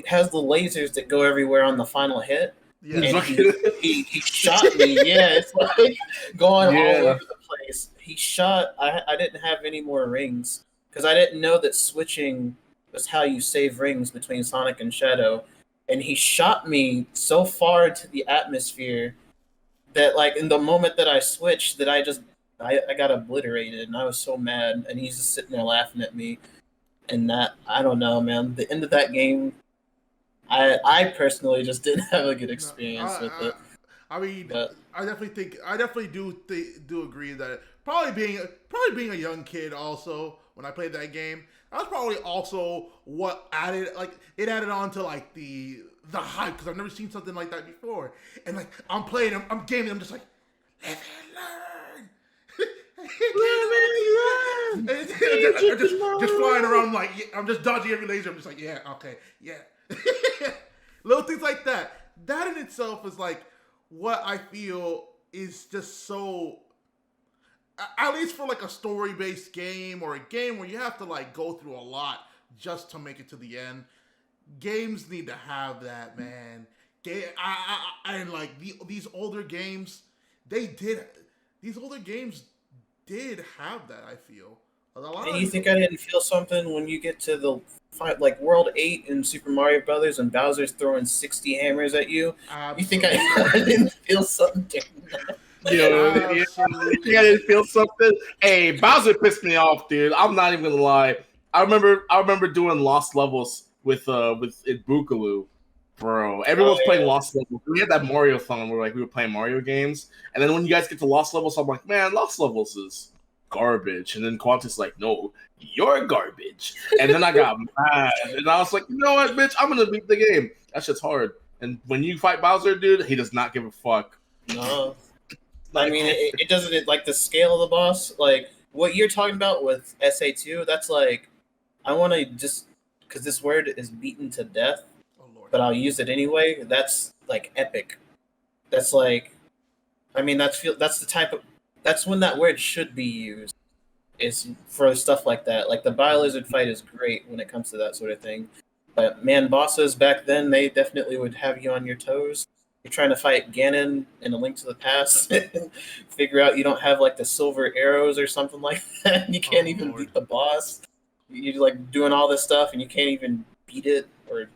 [SPEAKER 3] has the lasers that go everywhere on the final hit.
[SPEAKER 1] Yeah.
[SPEAKER 3] And he shot me. Yeah, it's like going all over the place. He shot. I didn't have any more rings because I didn't know that switching was how you save rings between Sonic and Shadow. And he shot me so far into the atmosphere that, in the moment that I switched, that I got obliterated, and I was so mad. And he's just sitting there laughing at me. And that, I don't know, man. The end of that game, I personally just didn't have a good experience with it.
[SPEAKER 1] I mean, but I definitely do agree that probably being a young kid also when I played that game, that's probably also what added on to the hype because I've never seen something like that before. And I'm playing, I'm gaming, I'm just like, live and learn. Just flying around I'm just dodging every laser. I'm just like, yeah, okay, yeah. Little things like that. That in itself is what I feel is just so. At least for like a story-based game or a game where you have to like go through a lot just to make it to the end. Games need to have that, man. And like these older games, they did. These older games did have that. I feel a lot
[SPEAKER 3] And
[SPEAKER 1] of
[SPEAKER 3] you think I didn't feel something when you get to the fight, like World 8 in Super Mario Brothers, and Bowser's throwing 60 hammers at you? You think
[SPEAKER 1] absolutely,
[SPEAKER 3] I didn't feel something different?
[SPEAKER 2] Yo, yeah, I think I didn't feel something. Hey, Bowser pissed me off, dude. I'm not even gonna lie. I remember doing lost levels with in Boogaloo, bro.
[SPEAKER 3] Oh
[SPEAKER 2] Everyone's playing
[SPEAKER 3] yeah.
[SPEAKER 2] lost levels. We had that Mario thing where like we were playing Mario games, and then when you guys get to lost levels, I'm like, man, lost levels is garbage. And then Quantus like, no, you're garbage. And then I got mad, and I was like, you know what, bitch, I'm gonna beat the game. That shit's hard. And when you fight Bowser, dude, he does not give a fuck.
[SPEAKER 3] No. I
[SPEAKER 2] Like,
[SPEAKER 3] mean, it doesn't like the scale of the boss. Like what you're talking about with SA2. That's like I want to just because this word is beaten to death,
[SPEAKER 1] oh lord,
[SPEAKER 3] but I'll use it anyway. That's like epic. That's like, I mean, that's the type of that's when that word should be used. Is for stuff like that. Like the Bio-Lizard fight is great when it comes to that sort of thing. But man, bosses back then they definitely would have you on your toes. You're trying to fight Ganon in A Link to the Past, figure out you don't have like the silver arrows or something like that. And you can't
[SPEAKER 1] Oh,
[SPEAKER 3] even
[SPEAKER 1] Lord.
[SPEAKER 3] beat the boss. You're like doing all this stuff and you can't even beat it, or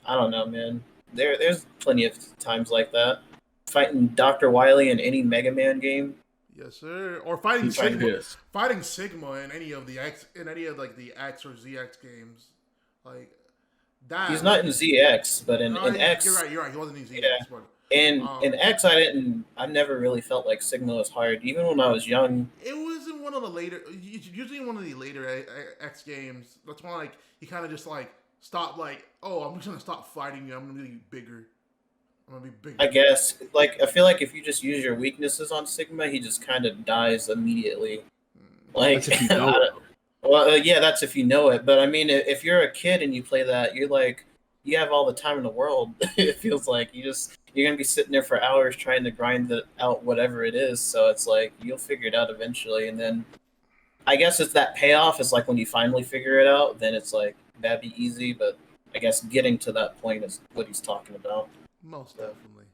[SPEAKER 3] I don't know, man. There's plenty of times like that. Fighting Dr. Wily in any Mega Man game.
[SPEAKER 1] yes sir. Or fighting
[SPEAKER 2] he's
[SPEAKER 1] Sigma,
[SPEAKER 2] pissed.
[SPEAKER 1] fighting Sigma in any of like the X or ZX games, like that.
[SPEAKER 3] He's not in ZX, but in X.
[SPEAKER 1] You're right. You're right. He wasn't in ZX.
[SPEAKER 3] Yeah.
[SPEAKER 1] But,
[SPEAKER 3] In X, I never really felt like Sigma was hard, even when I was young.
[SPEAKER 1] it was in one of the later, usually in one of the later X games. That's why like he kind of just like stopped. Like, oh, I'm just gonna stop fighting you. I'm gonna be bigger. I'm gonna be bigger.
[SPEAKER 3] I guess, like, I feel like if you just use your weaknesses on Sigma, he just kind of dies immediately. Like,
[SPEAKER 2] That's if you know it.
[SPEAKER 3] well, yeah, that's if you know it. But I mean, if you're a kid and you play that, you're like, you have all the time in the world. It feels like you're gonna be sitting there for hours trying to grind out whatever it is. So it's like you'll figure it out eventually, and then I guess it's that payoff. It's like when you finally figure it out, then it's like that'd be easy. But I guess getting to that point is what he's talking about.
[SPEAKER 1] Most definitely.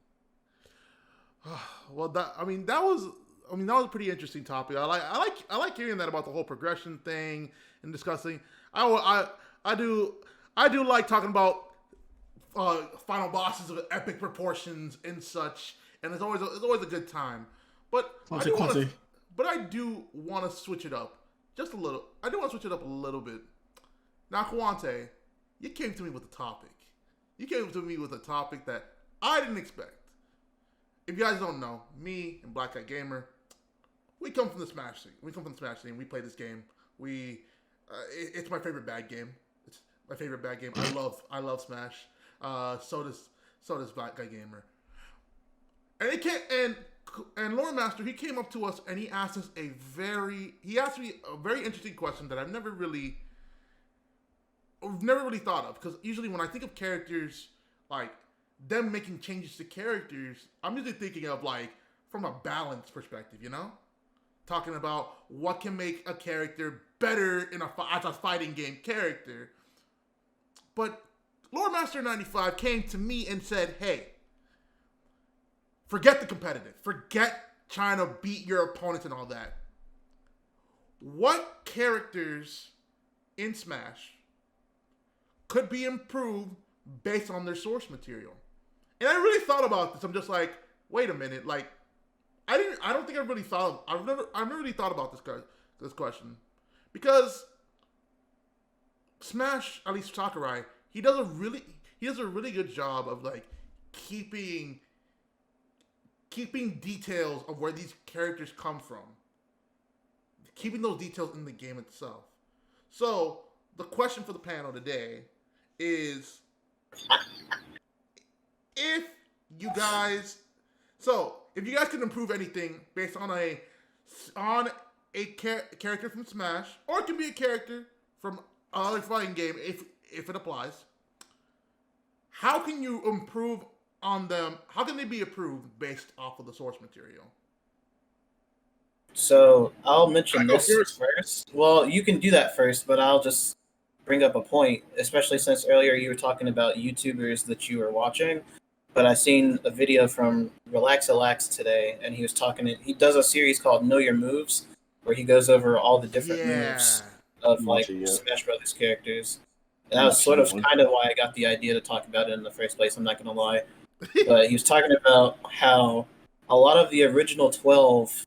[SPEAKER 1] Well, that was a pretty interesting topic. I like hearing that about the whole progression thing and discussing. I do like talking about final bosses of epic proportions and such, and it's always a good time. But I do want to switch it up just a little. I do want to switch it up a little bit. Now, Kawante, you came to me with a topic. You came to me with a topic that I didn't expect. If you guys don't know, me and Black Guy Gamer, we come from the Smash scene. We play this game. It's my favorite bad game. It's my favorite bad game. I love Smash. So does Black Guy Gamer. And Lore Master, he came up to us and he asked me a very interesting question that I've never really thought of, because usually when I think of characters, like them making changes to characters, I'm usually thinking of like from a balance perspective, you know, talking about what can make a character better as a fighting game character. But Lore Master 95 came to me and said, "Hey, forget the competitive, forget trying to beat your opponents and all that. What characters in Smash could be improved based on their source material?" And I really thought about this. I'm just like, wait a minute. Like, I've never really thought about this question, because Smash, at least Sakurai, he does a really good job of like keeping details of where these characters come from, keeping those details in the game itself. So the question for the panel today is, if you guys could improve anything based on a character from Smash, or it can be a character from another fighting game if it applies, how can you improve on them, how can they be approved based off of the source material?
[SPEAKER 3] So I'll
[SPEAKER 2] I
[SPEAKER 3] mention
[SPEAKER 2] go
[SPEAKER 3] this
[SPEAKER 2] first.
[SPEAKER 3] first. Well, you can do that first, but I'll just bring up a point, especially since earlier you were talking about YouTubers that you were watching. But I seen a video from Relax today, and he was talking. He does a series called Know Your Moves, where he goes over all the different
[SPEAKER 1] Yeah.
[SPEAKER 3] moves of
[SPEAKER 2] I'm
[SPEAKER 3] like
[SPEAKER 2] watching it.
[SPEAKER 3] Smash Brothers characters. And that
[SPEAKER 2] I'm
[SPEAKER 3] was
[SPEAKER 2] watching
[SPEAKER 3] sort
[SPEAKER 2] that
[SPEAKER 3] of
[SPEAKER 2] one.
[SPEAKER 3] kind of why I got the idea to talk about it in the first place. I'm not gonna lie, but he was talking about how a lot of the original 12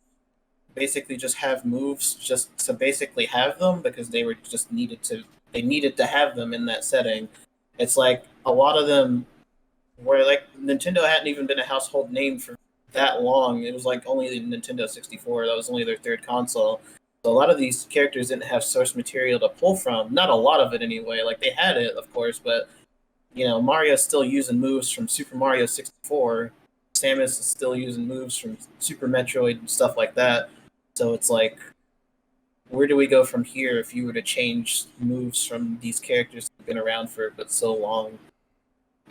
[SPEAKER 3] basically just have moves just to basically have them because they were just needed to have them in that setting. It's like a lot of them where like Nintendo hadn't even been a household name for that long. It was like only the Nintendo 64. That was only their third console. So a lot of these characters didn't have source material to pull from. Not a lot of it anyway. Like they had it, of course, but Mario's still using moves from Super Mario 64. Samus is still using moves from Super Metroid and stuff like that. So it's like, where do we go from here if you were to change moves from these characters that have been around for but so long?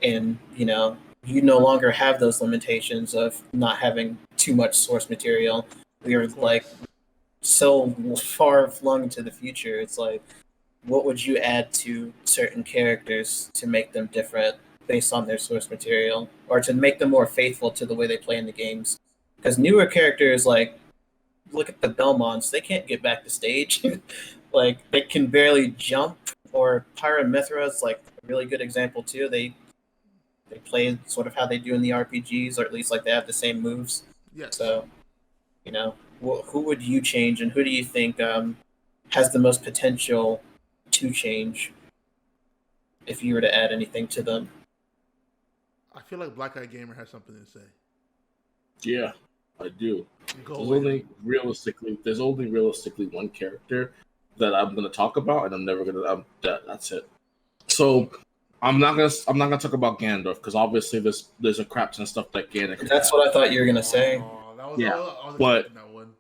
[SPEAKER 3] And you no longer have those limitations of not having too much source material. We are
[SPEAKER 1] Of
[SPEAKER 3] like
[SPEAKER 1] course.
[SPEAKER 3] so far flung into the future. It's like, what would you add to certain characters to make them different based on their source material, or to make them more faithful to the way they play in the games? Because newer characters, like, look at the Belmonts, they can't get back to stage. Like, they can barely jump. Or Pyra is like a really good example too. They play sort of how they do in the RPGs, or at least like they have the same moves.
[SPEAKER 1] Yes.
[SPEAKER 3] So, who would you change, and who do you think has the most potential to change if you were to add anything to them?
[SPEAKER 1] I feel like Black Eye Gamer has something to say.
[SPEAKER 2] Yeah, I do.
[SPEAKER 1] Go in.
[SPEAKER 2] There's only realistically one character that I'm gonna talk about, and I'm never gonna. That's it. So I'm not gonna talk about Gandalf because obviously there's a crap ton of stuff that Gandalf could
[SPEAKER 3] That's
[SPEAKER 2] have.
[SPEAKER 3] what I thought you were gonna say.
[SPEAKER 1] Oh,
[SPEAKER 2] Yeah,
[SPEAKER 1] I was
[SPEAKER 2] but
[SPEAKER 1] expecting that one.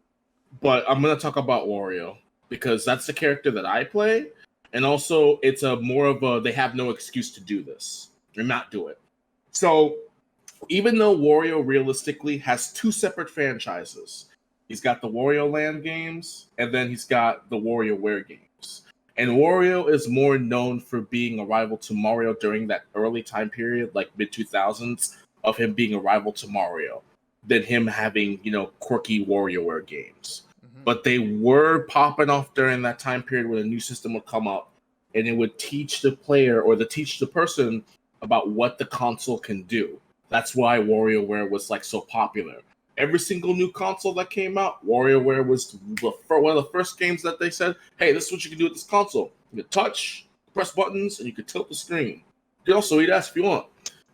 [SPEAKER 2] but I'm gonna talk about Wario because that's the character that I play, and also it's a more of a they have no excuse to do this or not do it. So even though Wario realistically has two separate franchises, he's got the Wario Land games and then he's got the WarioWare games. And Wario is more known for being a rival to Mario during that early time period, like mid 2000s, of him being a rival to Mario, than him having, quirky WarioWare games.
[SPEAKER 1] Mm-hmm.
[SPEAKER 2] But they were popping off during that time period when a new system would come up and it would teach the player or teach the person about what the console can do. That's why WarioWare was like so popular. Every single new console that came out, WarioWare was one of the first games that they said, "Hey, this is what you can do with this console. You can touch, press buttons, and you can tilt the screen. You can also eat ass if you want."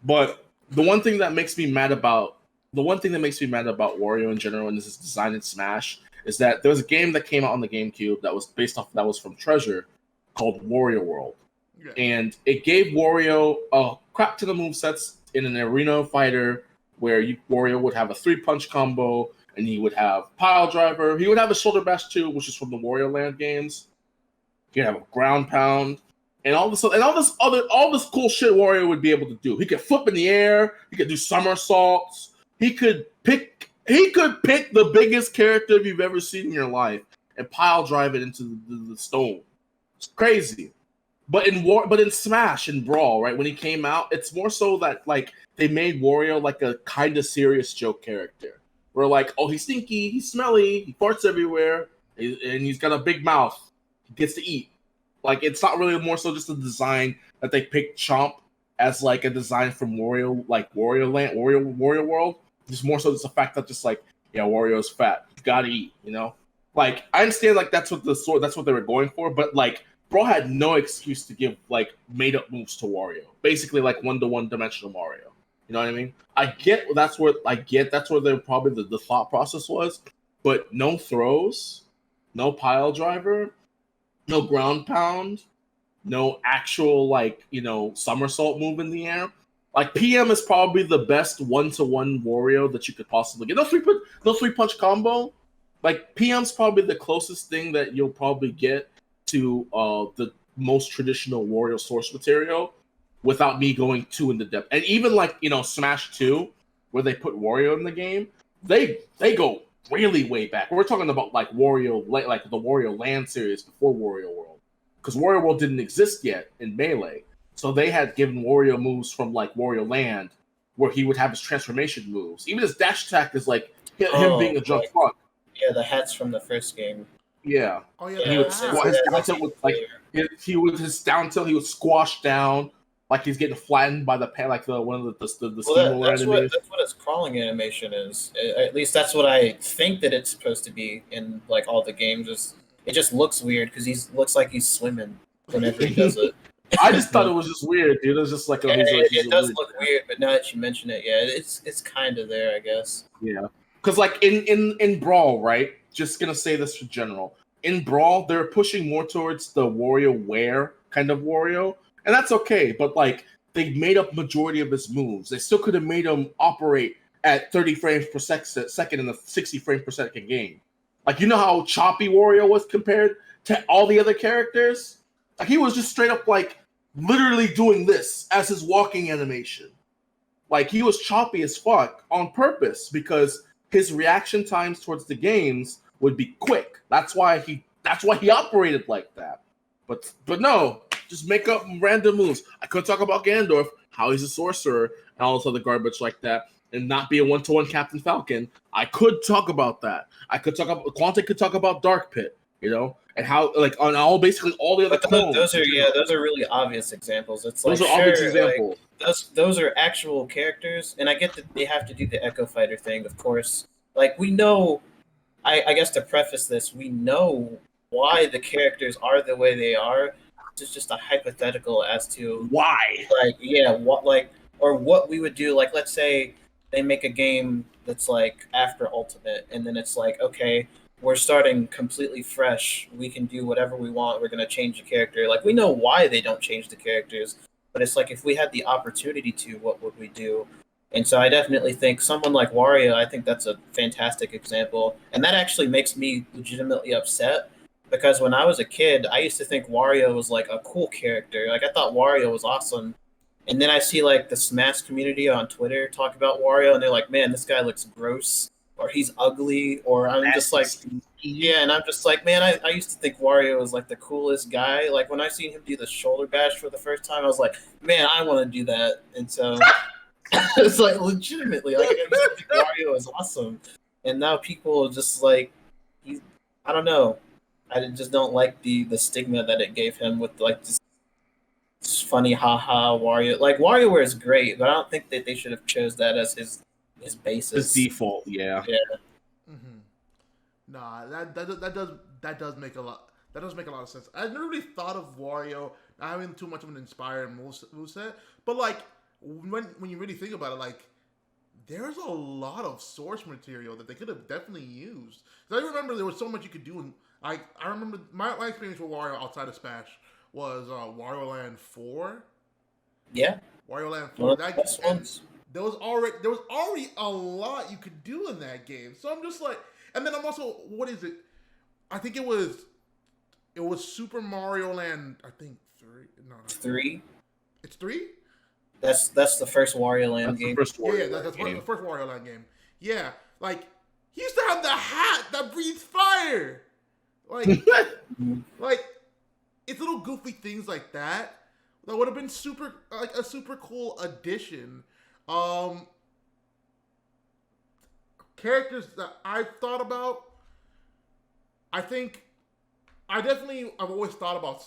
[SPEAKER 2] But the one thing that makes me mad about Wario in general, and this is designed in Smash, is that there was a game that came out on the GameCube that was from Treasure called Wario World.
[SPEAKER 1] Yeah.
[SPEAKER 2] And it gave Wario a crap ton of movesets in an arena fighter where Wario would have a 3-punch combo, and he would have pile driver. He would have a shoulder bash too, which is from the Wario Land games. He'd have a ground pound, and all this cool shit Wario would be able to do. He could flip in the air. He could do somersaults. He could pick the biggest character you've ever seen in your life and pile drive it into the stone. It's crazy. But in Smash and Brawl, right, when he came out, it's more so that like they made Wario like a kind of serious joke character. Where like, oh, he's stinky, he's smelly, he farts everywhere, and he's got a big mouth. He gets to eat. Like it's not really more so just a design that they picked Chomp as like a design from Wario, like Wario Land, Wario World. Just more so just the fact that just like, yeah, Wario's fat, you gotta eat, Like I understand like that's what they were going for, but like Bro had no excuse to give like made up moves to Wario. Basically like one-to-one dimensional Mario. You know what I mean? I get that's where the thought process was, but no throws, no pile driver, no ground pound, no actual like, somersault move in the air. Like PM is probably the best one-to-one Wario that you could possibly get. No three-punch combo. Like PM's probably the closest thing that you'll probably get to the most traditional Wario source material. without me going too into depth. And even like Smash 2, where they put Wario in the game, they go really way back. We're talking about like Wario, like the Wario Land series before Wario World, because Wario World didn't exist yet in Melee, so they had given Wario moves from like Wario Land, where he would have his transformation moves. Even his dash attack is like him being a jump front.
[SPEAKER 3] Yeah, the hats from the first game.
[SPEAKER 2] Yeah.
[SPEAKER 1] Oh yeah,
[SPEAKER 2] And he would squash his down tilt with like his down tilt. He would squash down like he's getting flattened by the like one of the steamroller enemies.
[SPEAKER 3] That's what its crawling animation is. At least that's what I think that it's supposed to be in like all the games. It just looks weird because he looks like he's swimming whenever he does it.
[SPEAKER 2] I just thought it was just weird, dude. It was just like
[SPEAKER 3] it does look weird, but now that you mention it, yeah, it's kind of there, I guess.
[SPEAKER 2] Yeah, because like in Brawl, right? Just gonna say this for general. In Brawl, they're pushing more towards the WarioWare kind of Wario, and that's okay. But like, they made up majority of his moves. They still could have made him operate at 30 frames per second in a 60 frames per second game. Like, you know how choppy Wario was compared to all the other characters? Like, he was just straight up like literally doing this as his walking animation. Like, he was choppy as fuck on purpose because his reaction times towards the games would be quick. That's why he operated like that. But no, just make up random moves. I could talk about Gandalf, how he's a sorcerer, and all this other garbage like that, and not be a 1-to-1 Captain Falcon. I could talk about that. I could talk about Quantic could talk about Dark Pit, and how like on basically all the other clones.
[SPEAKER 3] Those are really obvious examples. It's like
[SPEAKER 2] those are obvious examples.
[SPEAKER 3] Like, those are actual characters, and I get that they have to do the Echo Fighter thing, of course. Like, we know, I guess to preface this, we know why the characters are the way they are. It's just a hypothetical as to
[SPEAKER 2] why.
[SPEAKER 3] Like, yeah, what we would do. Like, let's say they make a game that's like after Ultimate, and then it's like, okay, we're starting completely fresh. We can do whatever we want. We're going to change the character. Like, we know why they don't change the characters, but it's like, if we had the opportunity to, what would we do? And so I definitely think someone like Wario, I think that's a fantastic example. And that actually makes me legitimately upset, because when I was a kid, I used to think Wario was like a cool character. Like, I thought Wario was awesome. And then I see like the Smash community on Twitter talk about Wario, and they're like, man, this guy looks gross, or he's ugly, or I'm just like, yeah, and I'm just like, man, I used to think Wario was like the coolest guy. Like, when I seen him do the shoulder bash for the first time, I was like, man, I want to do that. And so it's like, legitimately, like, I used to think Wario was awesome, and now people are just like, I don't know, I just don't like the stigma that it gave him with like this funny haha Wario. Like, WarioWare is great, but I don't think that they should have chose that as his basis.
[SPEAKER 2] His default, yeah.
[SPEAKER 1] Mm-hmm. Nah, that does make a lot. That does make a lot of sense. I never really thought of Wario not having too much of an inspired moveset, but like when you really think about it, like, there's a lot of source material that they could have definitely used. I remember there was so much you could do, and I remember my experience with Wario outside of Smash was Wario Land 4.
[SPEAKER 3] Yeah,
[SPEAKER 1] Wario Land 4. There was already a lot you could do in that game. So I'm just like, and then I'm also, what is it? I think it was Super Mario Land. I think 3. No,
[SPEAKER 3] 3.
[SPEAKER 1] It's 3.
[SPEAKER 3] That's the first Wario Land game.
[SPEAKER 1] That's the first Wario Land game. Yeah, like, he used to have the hat that breathes fire. Like, like, it's little goofy things like that that would have been a super cool addition. Characters that I've thought about, I've always thought about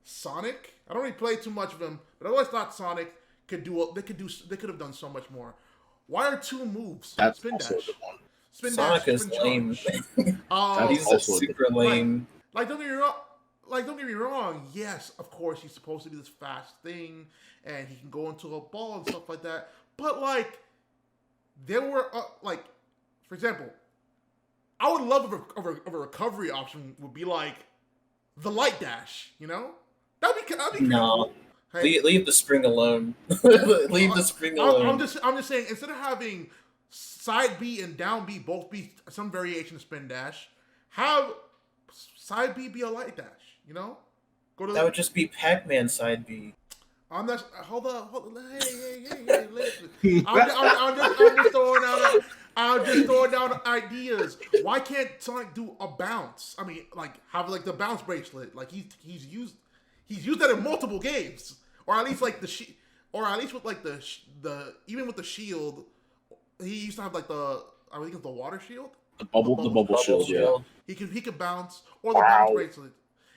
[SPEAKER 1] Sonic. I don't really play too much of him, but I always thought Sonic they could have done so much more. Why are 2 moves?
[SPEAKER 2] That's
[SPEAKER 1] spin
[SPEAKER 2] also
[SPEAKER 1] dash.
[SPEAKER 2] the one.
[SPEAKER 1] Spin
[SPEAKER 3] Sonic
[SPEAKER 1] dash,
[SPEAKER 3] is lame.
[SPEAKER 1] He's
[SPEAKER 3] also super lame.
[SPEAKER 1] Like, don't get me wrong. Yes, of course, he's supposed to be this fast thing, and he can go into a ball and stuff like that. But like, there were like, for example, I would love if a recovery option would be like the light dash. That'd be
[SPEAKER 3] no.
[SPEAKER 1] cool. Hey,
[SPEAKER 3] Leave the spring alone. Leave the spring alone.
[SPEAKER 1] I'm just saying, instead of having side B and down B both be some variation of spin dash, have side B be a light dash. That
[SPEAKER 3] would just be Pac-Man side B.
[SPEAKER 1] I'm not. Hold on. Hey, listen. I'm just throwing out. I'm just throwing down ideas. Why can't Sonic do a bounce? I mean, like have like the bounce bracelet. Like he's used that in multiple games, or at least like or at least with like the even with the shield, he used to have like I think it's the water shield.
[SPEAKER 2] The bubble shield, yeah.
[SPEAKER 1] He could bounce or the bounce bracelet,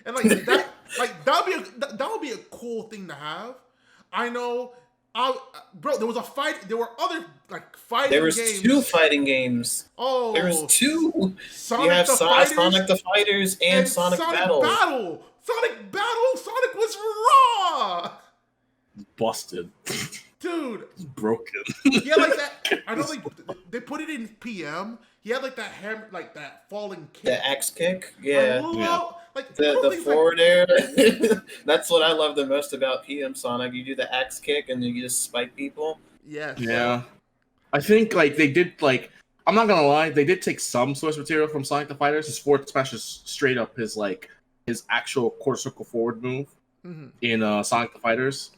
[SPEAKER 1] and like that, like that would be a cool thing to have. I know, bro. There was a fight. There were other like fighting.
[SPEAKER 3] There was
[SPEAKER 1] games.
[SPEAKER 3] 2 fighting games.
[SPEAKER 1] Oh,
[SPEAKER 3] there was 2.
[SPEAKER 1] Sonic
[SPEAKER 3] you have
[SPEAKER 1] the Fighters
[SPEAKER 3] Sonic the Fighters and Sonic Battle.
[SPEAKER 1] Sonic Battle. Sonic was raw.
[SPEAKER 2] Busted.
[SPEAKER 1] Dude,
[SPEAKER 2] broken.
[SPEAKER 1] Yeah, like that. I know they put it in PM. He had like that hammer, like that falling kick.
[SPEAKER 3] The axe kick, yeah.
[SPEAKER 1] Like
[SPEAKER 3] the forward air. That's what I love the most about PM Sonic. You do the axe kick and then you just spike people.
[SPEAKER 1] Yes.
[SPEAKER 2] Yeah. I think like they did like I'm not gonna lie, they did take some source material from Sonic the Fighters. His forward smash is straight up his actual quarter circle forward move in Sonic the Fighters.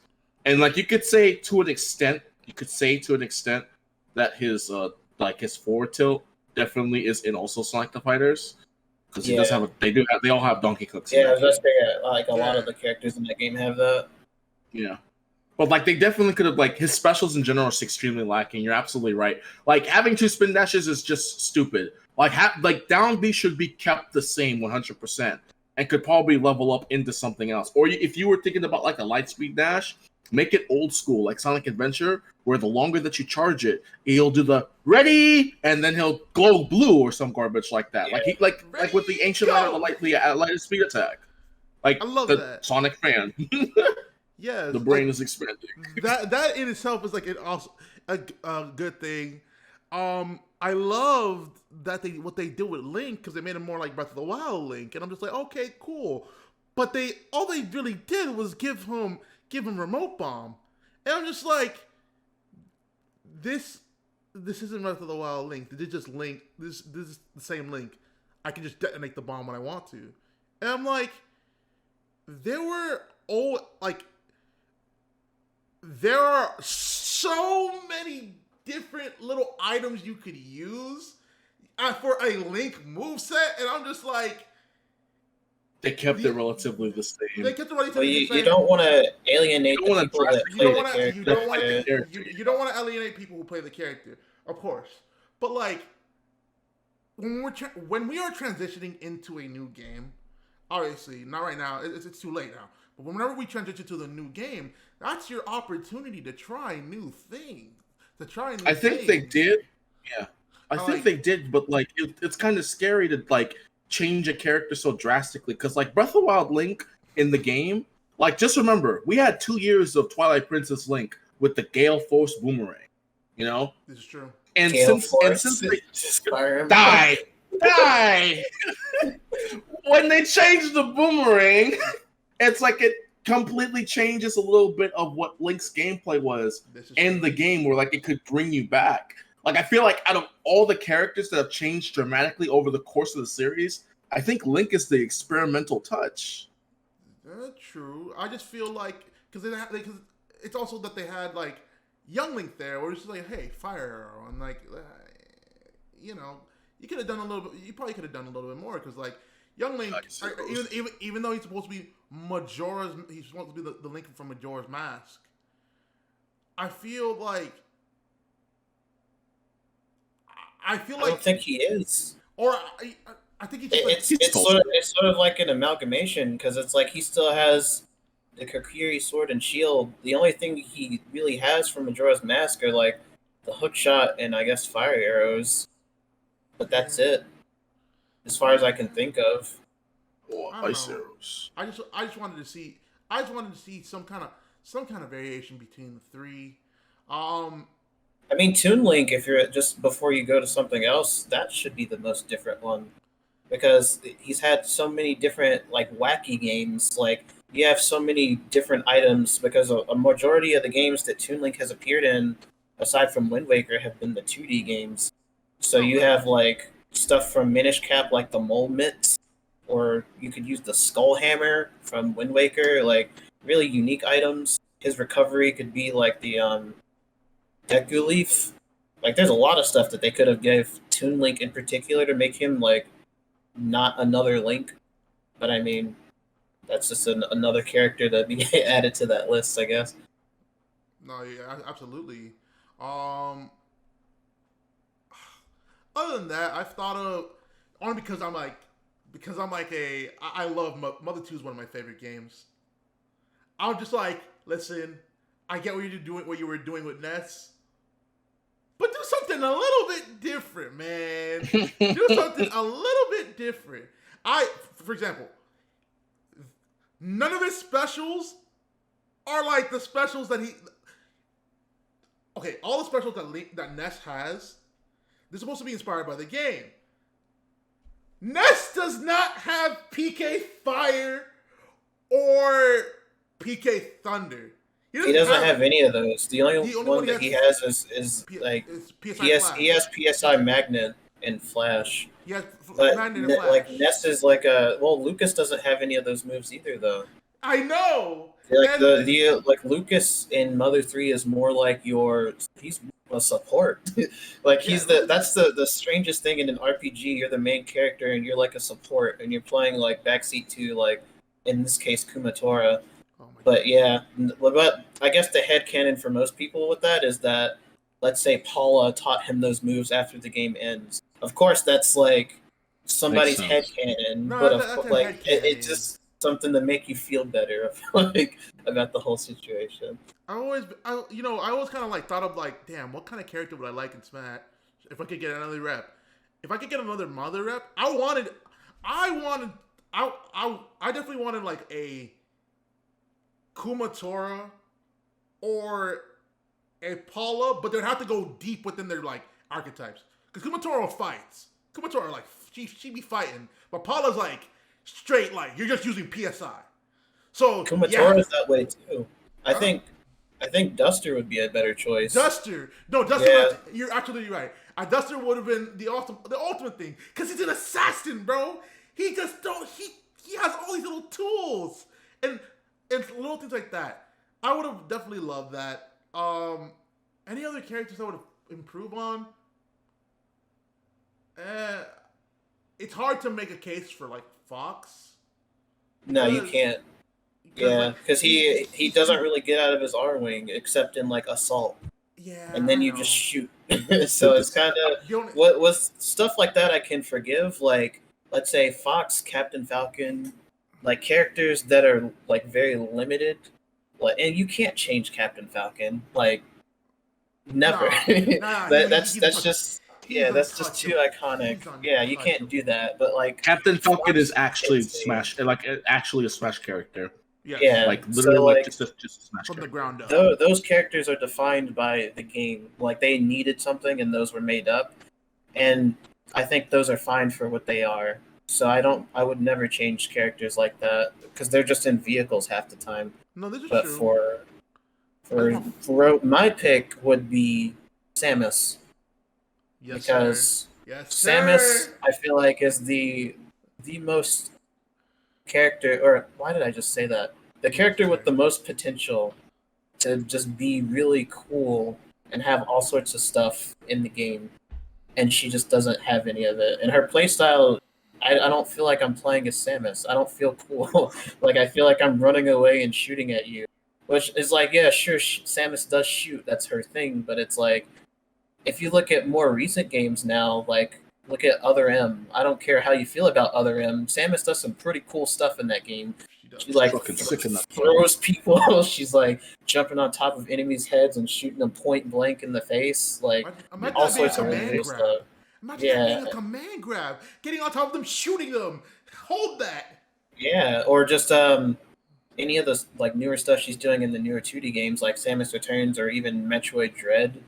[SPEAKER 2] And like you could say to an extent that his his forward tilt definitely is in also Sonic the Fighters. Because he does have they all have donkey cooks.
[SPEAKER 3] Yeah, I was just saying like a lot of the characters in that game have that.
[SPEAKER 2] Yeah. But like they definitely could have his specials in general are extremely lacking. You're absolutely right. Like having 2 spin dashes is just stupid. Like down B should be kept the same 100% and could probably level up into something else. Or if you were thinking about like a light speed dash, make it old school like Sonic Adventure, where the longer that you charge it, he'll do the ready and then he'll glow blue or some garbage like that.
[SPEAKER 3] Yeah.
[SPEAKER 2] Like with the ancient light or the light speed attack. Like
[SPEAKER 1] I love
[SPEAKER 2] the
[SPEAKER 1] that.
[SPEAKER 2] Sonic fan.
[SPEAKER 1] Yes,
[SPEAKER 2] the brain is expanding.
[SPEAKER 1] that in itself is like a good thing. I loved that what they did with Link because they made him more like Breath of the Wild Link, and I'm just like, okay, cool. But all they really did was give him remote bomb, and I'm just like, this isn't Breath of the Wild Link. This is just Link. This is the same Link. I can just detonate the bomb when I want to, and I'm like, there are so many different little items you could use for a Link moveset, and I'm just like...
[SPEAKER 2] They kept it relatively the same.
[SPEAKER 1] They kept it relatively the same.
[SPEAKER 3] You don't want to alienate the people that play the character.
[SPEAKER 1] You don't want to alienate people who play the character, of course. But like, when we are transitioning into a new game, obviously, not right now, it's too late now. But whenever we transition to the new game, that's your opportunity to try new things.
[SPEAKER 2] I think they did. Yeah. I think they did, but like it's kind of scary to like change a character so drastically because like Breath of the Wild Link in the game, like just remember, we had 2 years of Twilight Princess Link with the Gale Force Boomerang. You know?
[SPEAKER 1] This is true.
[SPEAKER 2] And since they die. When they changed the boomerang, it's like it completely changes a little bit of what Link's gameplay was in the game, where like it could bring you back. Like I feel like out of all the characters that have changed dramatically over the course of the series, I think Link is the experimental touch.
[SPEAKER 1] True. I just feel like because it's also that they had like young Link there, where it's just like, hey, fire arrow, and like you could have done a little bit. You probably could have done a little bit more because like young Link, even though he's supposed to be he's supposed to be the Link from Majora's Mask. I feel like
[SPEAKER 3] I don't think he is.
[SPEAKER 1] Or I think he's
[SPEAKER 3] it's sort of like an amalgamation because it's like he still has the Kokiri sword and shield. The only thing he really has from Majora's Mask are like the hook shot and I guess fire arrows, but that's it, as far as I can think of.
[SPEAKER 2] Ice arrows.
[SPEAKER 1] I just wanted to see some kind of variation between the three.
[SPEAKER 3] I mean, Toon Link, if you're just before you go to something else, that should be the most different one. Because he's had so many different, like, wacky games. Like, you have so many different items because a majority of the games that Toon Link has appeared in, aside from Wind Waker, have been the 2D games. So you have, like, stuff from Minish Cap, like the Mole Mitts, or you could use the Skull Hammer from Wind Waker, like, really unique items. his recovery could be like the Deku Leaf. Like, there's a lot of stuff that they could have gave Toon Link in particular to make him like not another Link. But I mean, that's just another character to be added to that list, I guess.
[SPEAKER 1] No, yeah, absolutely. Um, Other than that, I've thought of only because I'm like I love Mother 2 is one of my favorite games. I'm just like, listen, I get what you were doing with Ness, but do something a little bit different, man. Do something a little bit different. For example, none of his specials are like the specials that he. Okay, all the specials that Ness has, they're supposed to be inspired by the game. Ness does not have PK Fire or PK Thunder.
[SPEAKER 3] He doesn't have any of those. The only one that he has is like he has PSI Magnet and Flash.
[SPEAKER 1] He has
[SPEAKER 3] but
[SPEAKER 1] Magnet and Flash.
[SPEAKER 3] Like Ness is like Lucas doesn't have any of those moves either though.
[SPEAKER 1] I know.
[SPEAKER 3] Like like Lucas in Mother 3 is more like he's a support. Like that's the strangest thing in an RPG. You're the main character and you're like a support and you're playing like backseat to like in this case Kumatora. But yeah, but I guess the headcanon for most people with that is that let's say Paula taught him those moves after the game ends. Of course that's like somebody's headcanon, but like it's just something to make you feel better like about the whole situation.
[SPEAKER 1] I always kind of like thought of like, damn, what kind of character would I like in Smash if I could get another rep? If I could get another mother rep, I definitely wanted like a Kumatora or a Paula, but they'd have to go deep within their like archetypes. Because Kumatora fights. Kumatora like she be fighting, but Paula's like straight like you're just using PSI. So
[SPEAKER 3] Kumatora's that way too. I think Duster would be a better choice.
[SPEAKER 1] Duster, yeah. You're absolutely right. Duster would have been the ultimate thing because he's an assassin, bro. He just don't. He has all these little tools and little things like that. I would have definitely loved that. Any other characters I would improve on? It's hard to make a case for like Fox.
[SPEAKER 3] No, you can't. Yeah, because he doesn't really get out of his R wing except in like assault.
[SPEAKER 1] Yeah,
[SPEAKER 3] and then you just shoot. So it's kind of with stuff like that I can forgive. Like let's say Fox, Captain Falcon, like characters that are like very limited. Like, and you can't change Captain Falcon. Like never. That's just too iconic. Yeah, you can't do that. But like
[SPEAKER 2] Captain Falcon is actually Smash, like actually a Smash character.
[SPEAKER 1] Yeah,
[SPEAKER 2] like literally just a Smash
[SPEAKER 1] from the ground up.
[SPEAKER 3] Those characters are defined by the game. Like they needed something, and those were made up. And I think those are fine for what they are. So I would never change characters like that because they're just in vehicles half the time.
[SPEAKER 1] No, this is
[SPEAKER 3] but
[SPEAKER 1] true.
[SPEAKER 3] For my pick would be Samus.
[SPEAKER 1] Yes,
[SPEAKER 3] because
[SPEAKER 1] yes,
[SPEAKER 3] Samus, I feel like is the most character, or why did I just say that? The character with the most potential to just be really cool and have all sorts of stuff in the game, and she just doesn't have any of it. And her playstyle, I don't feel like I'm playing as Samus. I don't feel cool. Like I feel like I'm running away and shooting at you, which is like, yeah, sure, Samus does shoot. That's her thing, but it's like, if you look at more recent games now, like look at Other M. I don't care how you feel about Other M. Samus does some pretty cool stuff in that game. She like throws people. She's like jumping on top of enemies' heads and shooting them point blank in the face. Like all sorts of cool stuff.
[SPEAKER 1] Imagine that being a command grab, getting on top of them, shooting them. Hold that.
[SPEAKER 3] Yeah, or just any of the like newer stuff she's doing in the newer 2D games, like Samus Returns or even Metroid Dread.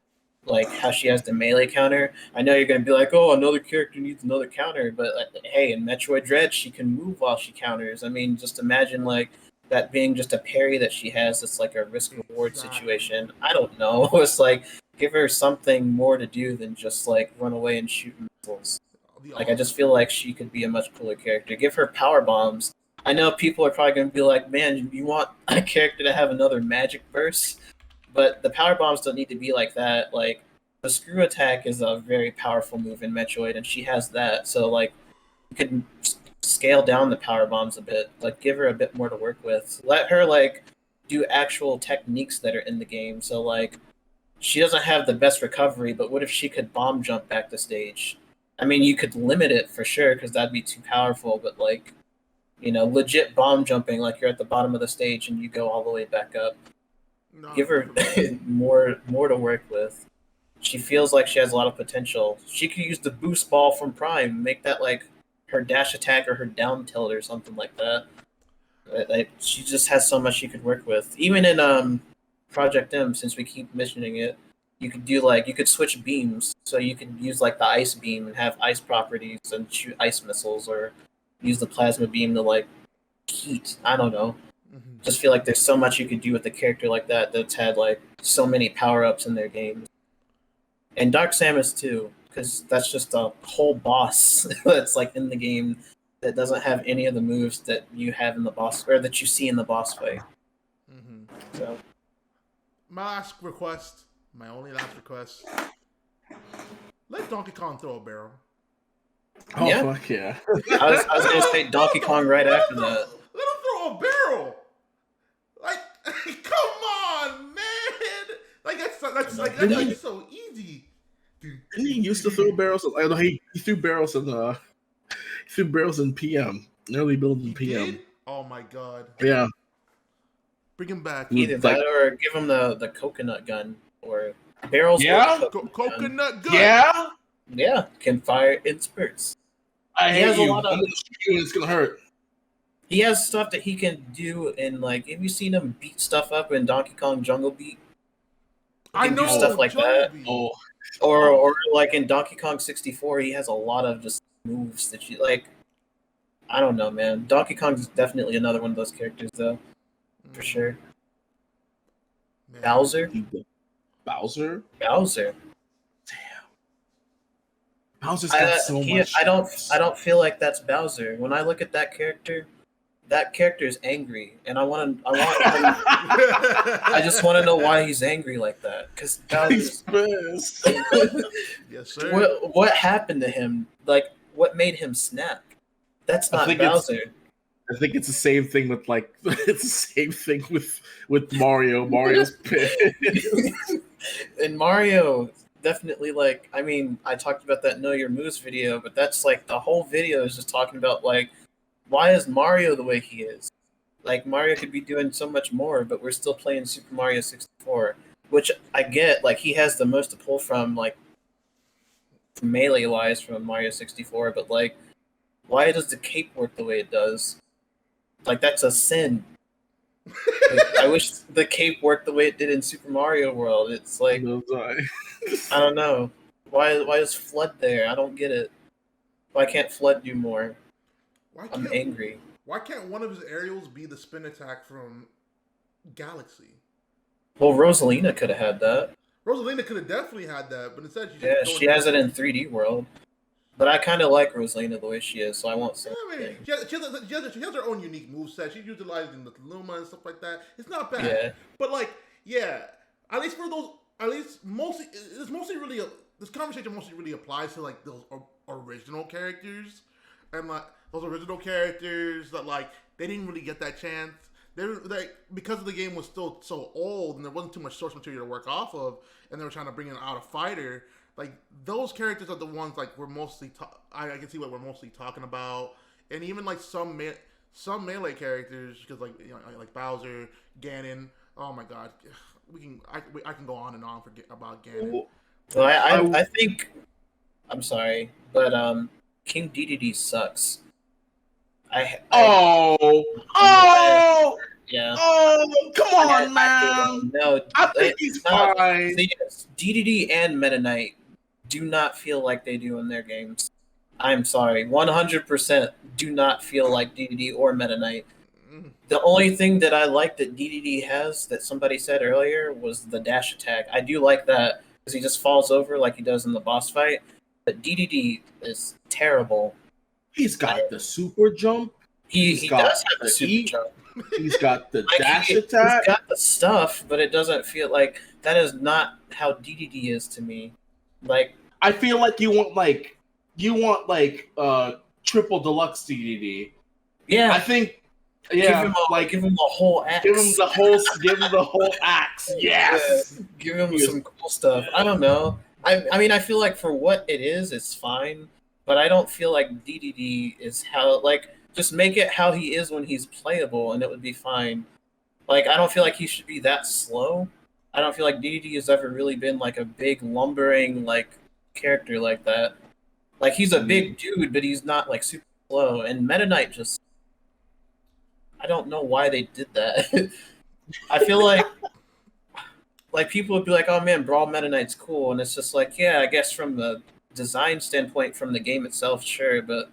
[SPEAKER 3] Like how she has the melee counter. I know you're gonna be like, "Oh, another character needs another counter," but hey, in Metroid Dread, she can move while she counters. I mean, just imagine like that being just a parry that she has. That's like a risk reward situation. I don't know. It's like give her something more to do than just like run away and shoot missiles. Like I just feel like she could be a much cooler character. Give her power bombs I know people are probably going to be like, man, you want a character to have another magic burst, but the power bombs don't need to be like that. Like the screw attack is a very powerful move in Metroid, and she has that. So like you can scale down the power bombs a bit, like give her a bit more to work with. Let her like do actual techniques that are in the game. So like she doesn't have the best recovery, but what if she could bomb jump back to stage? I mean, you could limit it for sure because that'd be too powerful, but like legit bomb jumping, like you're at the bottom of the stage and you go all the way back up.
[SPEAKER 1] No,
[SPEAKER 3] Give her more to work with. She feels like she has a lot of potential. She could use the boost ball from Prime, make that like her dash attack or her down tilt or something like that. Like, she just has so much she could work with. Even in Project M, since we keep mentioning it, you could switch beams, so you could use like the ice beam and have ice properties and shoot ice missiles, or use the plasma beam to like heat. I don't know.
[SPEAKER 1] Mhm.
[SPEAKER 3] Just feel like there's so much you could do with a character like that that's had like so many power ups in their games. And Dark Samus too, because that's just a whole boss that's like in the game that doesn't have any of the moves that you have in the boss or that you see in the boss fight.
[SPEAKER 1] Mhm.
[SPEAKER 3] So
[SPEAKER 1] My last request, my only last request, let Donkey Kong throw a barrel.
[SPEAKER 2] Oh
[SPEAKER 3] yeah,
[SPEAKER 2] fuck yeah!
[SPEAKER 3] I was gonna say Donkey Kong right after
[SPEAKER 1] Let
[SPEAKER 3] that.
[SPEAKER 1] him throw a barrel. Like, come on, man! Like that's so easy.
[SPEAKER 2] Didn't he used to throw barrels? I know he threw barrels in PM, early build in
[SPEAKER 1] He
[SPEAKER 2] PM.
[SPEAKER 1] did? Oh my god!
[SPEAKER 2] Yeah,
[SPEAKER 1] Bring him back.
[SPEAKER 3] Either
[SPEAKER 2] like
[SPEAKER 3] that or give him the coconut gun or barrels.
[SPEAKER 2] Yeah?
[SPEAKER 3] Or coconut gun.
[SPEAKER 1] Coconut gun.
[SPEAKER 2] yeah.
[SPEAKER 3] Yeah, can fire in spurts.
[SPEAKER 2] I
[SPEAKER 3] He
[SPEAKER 2] hate
[SPEAKER 3] has a
[SPEAKER 2] you.
[SPEAKER 3] lot of-
[SPEAKER 2] I'm gonna shoot you and it's gonna hurt.
[SPEAKER 3] He has stuff that he can do in like. Have you seen him beat stuff up in Donkey Kong Jungle Beat? He
[SPEAKER 1] I
[SPEAKER 3] can
[SPEAKER 1] know
[SPEAKER 3] do stuff like
[SPEAKER 1] Jungle
[SPEAKER 3] that.
[SPEAKER 1] Beat.
[SPEAKER 2] Oh,
[SPEAKER 3] Or like in Donkey Kong 64, he has a lot of just moves that you like. I don't know, man. Donkey Kong's definitely another one of those characters, though, for sure.
[SPEAKER 1] Man.
[SPEAKER 3] Bowser,
[SPEAKER 2] Bowser.
[SPEAKER 3] Bowser.
[SPEAKER 2] Bowser's got so much.
[SPEAKER 3] I don't feel like that's Bowser. When I look at that character is angry, and I just want to know why he's angry like that. Because
[SPEAKER 2] He's
[SPEAKER 3] Bowser's
[SPEAKER 2] pissed.
[SPEAKER 1] Yes, sir.
[SPEAKER 3] what happened to him? Like, what made him snap? That's
[SPEAKER 2] I
[SPEAKER 3] not
[SPEAKER 2] think
[SPEAKER 3] Bowser.
[SPEAKER 2] I think it's the same thing with like it's the same thing with Mario. Mario's pissed.
[SPEAKER 3] And Mario definitely like. I mean, I talked about that Know Your Moves video, but that's like the whole video is just talking about like, why is Mario the way he is? Like Mario could be doing so much more, but we're still playing Super Mario 64, which I get. Like he has the most to pull from, like melee wise from Mario 64, but like, why does the cape work the way it does? Like that's a sin. Like, I wish the cape worked the way it did in Super Mario World. It's like I don't know. Why is Flood there? I don't get it. Why can't Flood do more? I'm angry.
[SPEAKER 1] Why can't one of his aerials be the spin attack from Galaxy?
[SPEAKER 3] Well, Rosalina could have had that.
[SPEAKER 1] Rosalina could have definitely had that, but instead
[SPEAKER 3] She has it in 3D World. But I kind of like Rosalina the way she is, so I won't say.
[SPEAKER 1] I mean, she has her own unique moveset. She's utilizing the Luma and stuff like that. It's not bad.
[SPEAKER 3] Yeah.
[SPEAKER 1] But like, yeah, at least for those, mostly really this conversation mostly really applies to like those original characters, and like those original characters that like they didn't really get that chance. They were like, because the game was still so old and there wasn't too much source material to work off of, and they were trying to bring in out a fighter. Like those characters are the ones like we're mostly I can see what we're mostly talking about, and even like some melee characters because like Bowser, Ganon. Oh my God, I can go on and on about Ganon.
[SPEAKER 3] Well, I think I'm sorry, but King Dedede sucks. Yeah.
[SPEAKER 2] Come on, man.
[SPEAKER 3] No,
[SPEAKER 2] I think he's fine.
[SPEAKER 3] Dedede and Meta Knight do not feel like they do in their games. I'm sorry, 100% do not feel like Dedede or Meta Knight. The only thing that I like that Dedede has that somebody said earlier was the dash attack. I do like that because he just falls over like he does in the boss fight. But Dedede is terrible.
[SPEAKER 2] He's got the super jump.
[SPEAKER 3] He does have the super jump.
[SPEAKER 2] He's got the
[SPEAKER 3] Like,
[SPEAKER 2] dash
[SPEAKER 3] he's
[SPEAKER 2] attack.
[SPEAKER 3] got the stuff, but it doesn't feel like that is not how DDD is to me. Like,
[SPEAKER 2] I feel like you want triple deluxe DDD.
[SPEAKER 3] yeah,
[SPEAKER 2] I think give
[SPEAKER 3] him a whole axe.
[SPEAKER 2] Give him the whole axe. Yes.
[SPEAKER 3] Yeah, give him some cool stuff. I don't know. I mean, I feel like for what it is, it's fine. But I don't feel like DDD is how, like, just make it how he is when he's playable, and it would be fine. Like, I don't feel like he should be that slow. I don't feel like DDD has ever really been like a big lumbering like character like that. Like, he's a big dude, but he's not like super slow. And Meta Knight just, I don't know why they did that. I feel like people would be like, "Oh man, Brawl Meta Knight's cool," and it's just like, yeah, I guess from the design standpoint, from the game itself, sure, but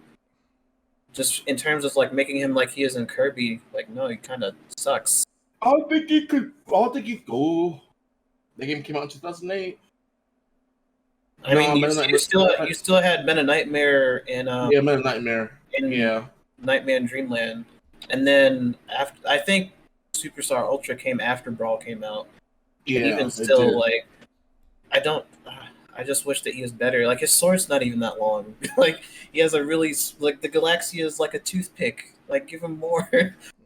[SPEAKER 3] just in terms of like making him like he is in Kirby, like no, he kind of sucks.
[SPEAKER 2] I don't think he could. Oh, the game came out in 2008.
[SPEAKER 3] I mean, you still had Meta Nightmare and
[SPEAKER 2] Meta Nightmare,
[SPEAKER 3] Nightmare in Dreamland, and then after I think Superstar Ultra came after Brawl came out.
[SPEAKER 2] Yeah,
[SPEAKER 3] and even still, like, I just wish that he was better. Like, his sword's not even that long. Like, he has a really, like, the Galaxia is like a toothpick. Like, give him more.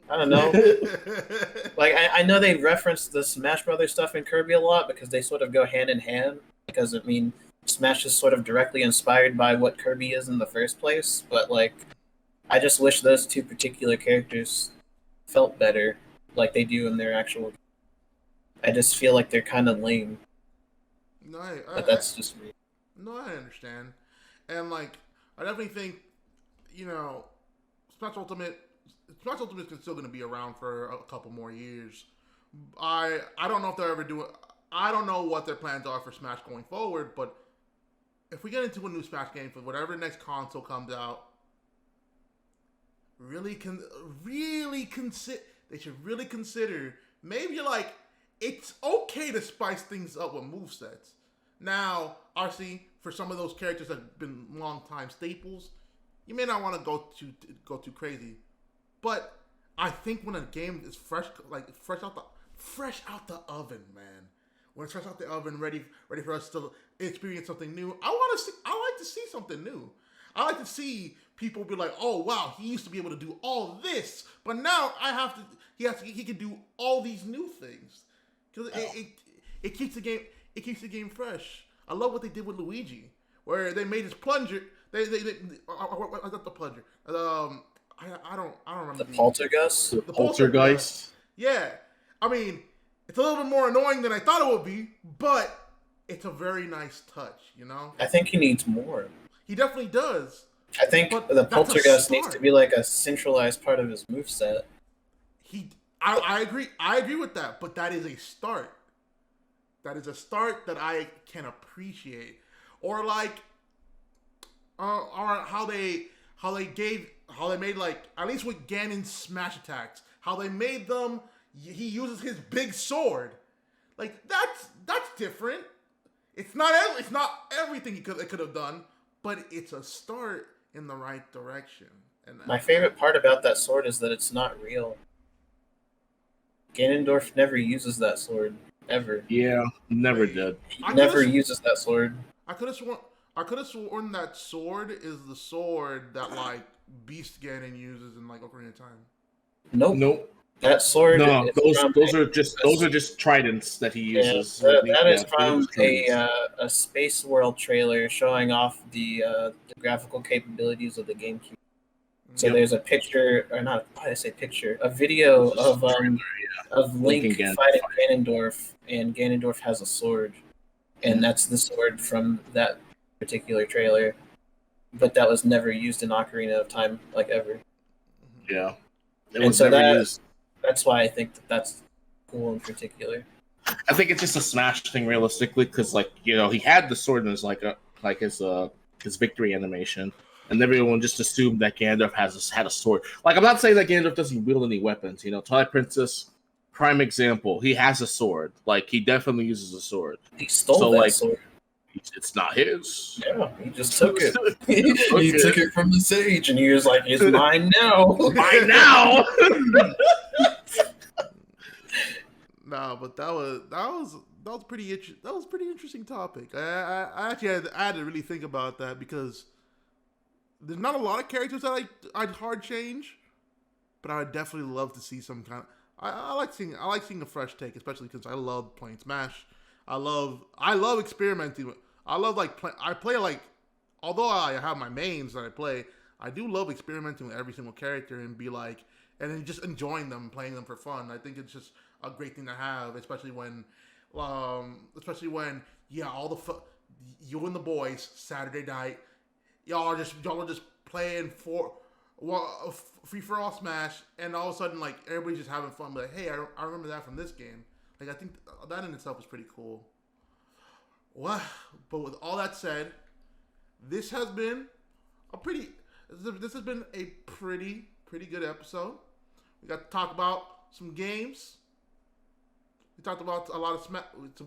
[SPEAKER 3] I don't know. Like, I know they reference the Smash Brothers stuff in Kirby a lot because they sort of go hand in hand. Because, I mean, Smash is sort of directly inspired by what Kirby is in the first place. But, like, I just wish those two particular characters felt better like they do in their actual. I just feel like they're kind of lame.
[SPEAKER 1] No,
[SPEAKER 3] but that's just me.
[SPEAKER 1] No, I understand. And, like, I definitely think, Smash Ultimate is still going to be around for a couple more years. I don't know if they'll ever do it. I don't know what their plans are for Smash going forward, but if we get into a new Smash game for whatever next console comes out, they should really consider maybe, like, it's okay to spice things up with movesets. Now, RC, for some of those characters that have been long-time staples, you may not want to go too crazy. But I think when a game is fresh out the oven, man. When it's fresh out the oven, ready for us to experience something new, I like to see something new. I like to see people be like, "Oh wow, he used to be able to do all this, but now he can do all these new things." Because it keeps the game fresh. I love what they did with Luigi, where they made his plunger. I got the plunger. I don't remember
[SPEAKER 3] the poltergeist.
[SPEAKER 2] The poltergeist.
[SPEAKER 1] Yeah, I mean, it's a little bit more annoying than I thought it would be, but it's a very nice touch.
[SPEAKER 3] I think he needs more.
[SPEAKER 1] He definitely does.
[SPEAKER 3] I think the poltergeist needs to be like a centralized part of his moveset.
[SPEAKER 1] I agree with that, but that is a start. That is a start that I can appreciate. Or like, or how they made, like, at least with Ganon's smash attacks, how they made them. He uses his big sword. Like, that's different. It's not everything it could have done, but it's a start in the right direction. And
[SPEAKER 3] my favorite part about that sword is that it's not real. Ganondorf never uses that sword, ever.
[SPEAKER 2] Yeah, never did.
[SPEAKER 3] He never uses that sword.
[SPEAKER 1] I could have sworn that sword is the sword that, like, Beast Ganon uses in, like, Ocarina of Time.
[SPEAKER 2] Nope.
[SPEAKER 3] That sword.
[SPEAKER 2] No, those are just tridents that he uses.
[SPEAKER 3] Yeah, that is from a Space World trailer showing off the graphical capabilities of the GameCube. So there's a picture, or not? Why did I say picture? A video of Link fighting Ganondorf, and Ganondorf has a sword, and that's the sword from that particular trailer. But that was never used in Ocarina of Time, like, ever.
[SPEAKER 2] Yeah,
[SPEAKER 3] it was never used. That's why I think that's cool in particular.
[SPEAKER 2] I think it's just a Smash thing, realistically, because, like, he had the sword in his victory animation, and everyone just assumed that Ganondorf had a sword. Like, I'm not saying that Ganondorf doesn't wield any weapons. Twilight Princess, prime example. He has a sword. Like, he definitely uses a sword.
[SPEAKER 3] He stole that sword.
[SPEAKER 2] It's not his.
[SPEAKER 3] Yeah, he just took it. He took it from the sage, and he was like, "It's mine now."
[SPEAKER 2] Mine now.
[SPEAKER 1] No, but that was pretty that was a pretty interesting topic. I actually had to really think about that because there's not a lot of characters that I'd hard change, but I would definitely love to see some kind of. I like seeing a fresh take, especially because I love playing Smash. I love experimenting with. I love I play like, although I have my mains that I play, I do love experimenting with every single character and and then just enjoying them, playing them for fun. I think it's just a great thing to have, especially when you and the boys Saturday night, y'all are just playing free for all Smash, and all of a sudden like everybody's just having fun. Like, hey, I remember that from this game. Like I think that in itself is pretty cool. Well, but with all that said, this has been a pretty good episode. We got to talk about some games. We talked about a lot of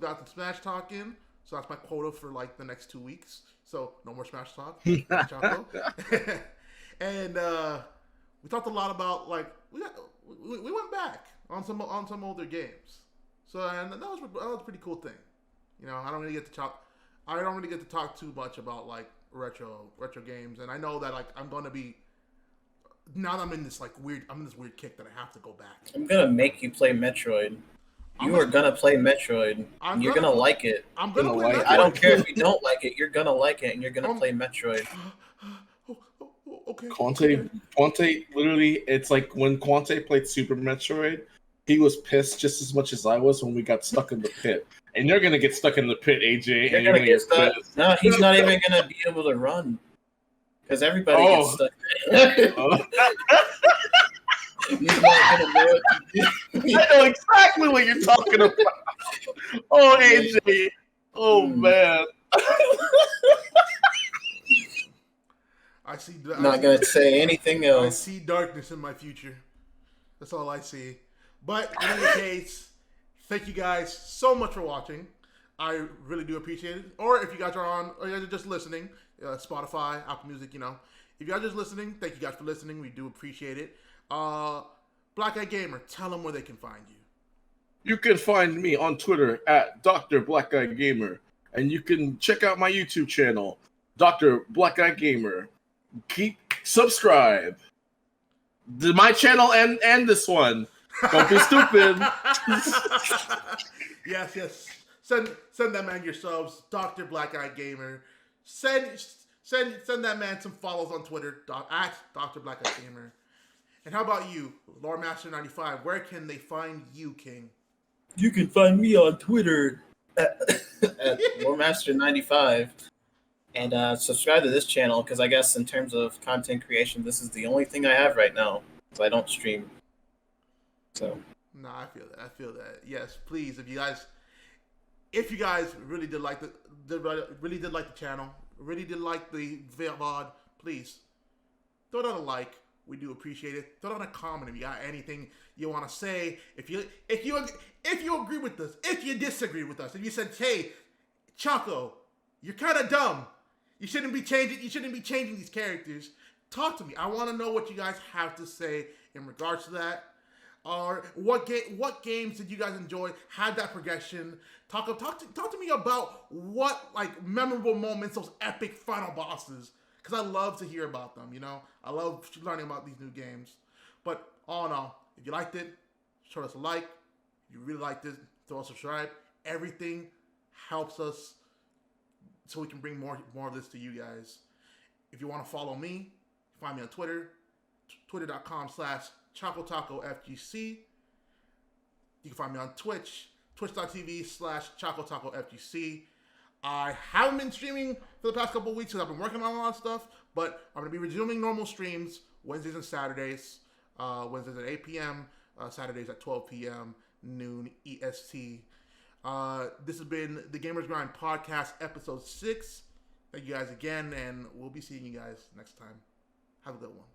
[SPEAKER 1] got some Smash talk in. So that's my quota for like the next 2 weeks. So no more Smash talk. And we talked a lot about like we went back on some older games. So and that was a pretty cool thing. You know, I don't really get to talk too much about like retro games, and I know that like I'm gonna be now that I'm in this weird kick that I have to go back.
[SPEAKER 3] I'm gonna make you play Metroid. You are gonna play Metroid. You're gonna like it.
[SPEAKER 1] I'm gonna play Metroid.
[SPEAKER 3] I don't care if you don't like it. You're gonna like it, and you're gonna play Metroid.
[SPEAKER 1] Okay.
[SPEAKER 2] Quante, literally, it's like when Quante played Super Metroid, he was pissed just as much as I was when we got stuck in the pit. And you're gonna get stuck in the pit, AJ.
[SPEAKER 3] You're gonna get stuck. No, he's not even gonna be able to run because everybody gets stuck. He's not gonna know what to do.
[SPEAKER 2] I know exactly what you're talking about. Oh, AJ. Oh man.
[SPEAKER 3] Not gonna say anything else.
[SPEAKER 1] I see darkness in my future. That's all I see. But in any case, thank you guys so much for watching. I really do appreciate it. Or if you guys are just listening, Spotify, Apple Music, you know. If you guys are just listening, thank you guys for listening. We do appreciate it. Black Eye Gamer, tell them where they can find you.
[SPEAKER 2] You can find me on Twitter at Dr. Black Eye Gamer. And you can check out my YouTube channel, Dr. Black Eye Gamer. Subscribe. My channel and this one. Don't be stupid.
[SPEAKER 1] Yes. Send that man your subs, Dr. Black Eye Gamer. Send that man some follows on Twitter at Dr. Black Eye Gamer. And how about you, Lore Master 95? Where can they find you, King?
[SPEAKER 3] You can find me on Twitter at Lore Master 95. And subscribe to this channel because I guess in terms of content creation, this is the only thing I have right now because I don't stream. So.
[SPEAKER 1] No, I feel that. Yes, please. If you guys really did like the channel, really did like the VOD, please throw down a like. We do appreciate it. Throw down a comment if you got anything you want to say. If you agree with us, if you disagree with us, if you said, "Hey, Choco, you're kind of dumb. You shouldn't be changing these characters." Talk to me. I want to know what you guys have to say in regards to that. Or what games did you guys enjoy? Had that progression? Talk to me about what like memorable moments, those epic final bosses. Because I love to hear about them. You know, I love learning about these new games. But all in all, if you liked it, show us a like. If you really liked it, throw us a subscribe. Everything helps us so we can bring more of this to you guys. If you want to follow me, find me on Twitter, twitter.com/ChocoTacoFGC. You can find me on Twitch, twitch.tv/ChocoTacoFGC. I haven't been streaming for the past couple of weeks because I've been working on a lot of stuff, but I'm going to be resuming normal streams Wednesdays and Saturdays. Wednesdays at 8 p.m., Saturdays at 12 p.m., noon EST. This has been the Gamers Grind Podcast, Episode 6. Thank you guys again, and we'll be seeing you guys next time. Have a good one.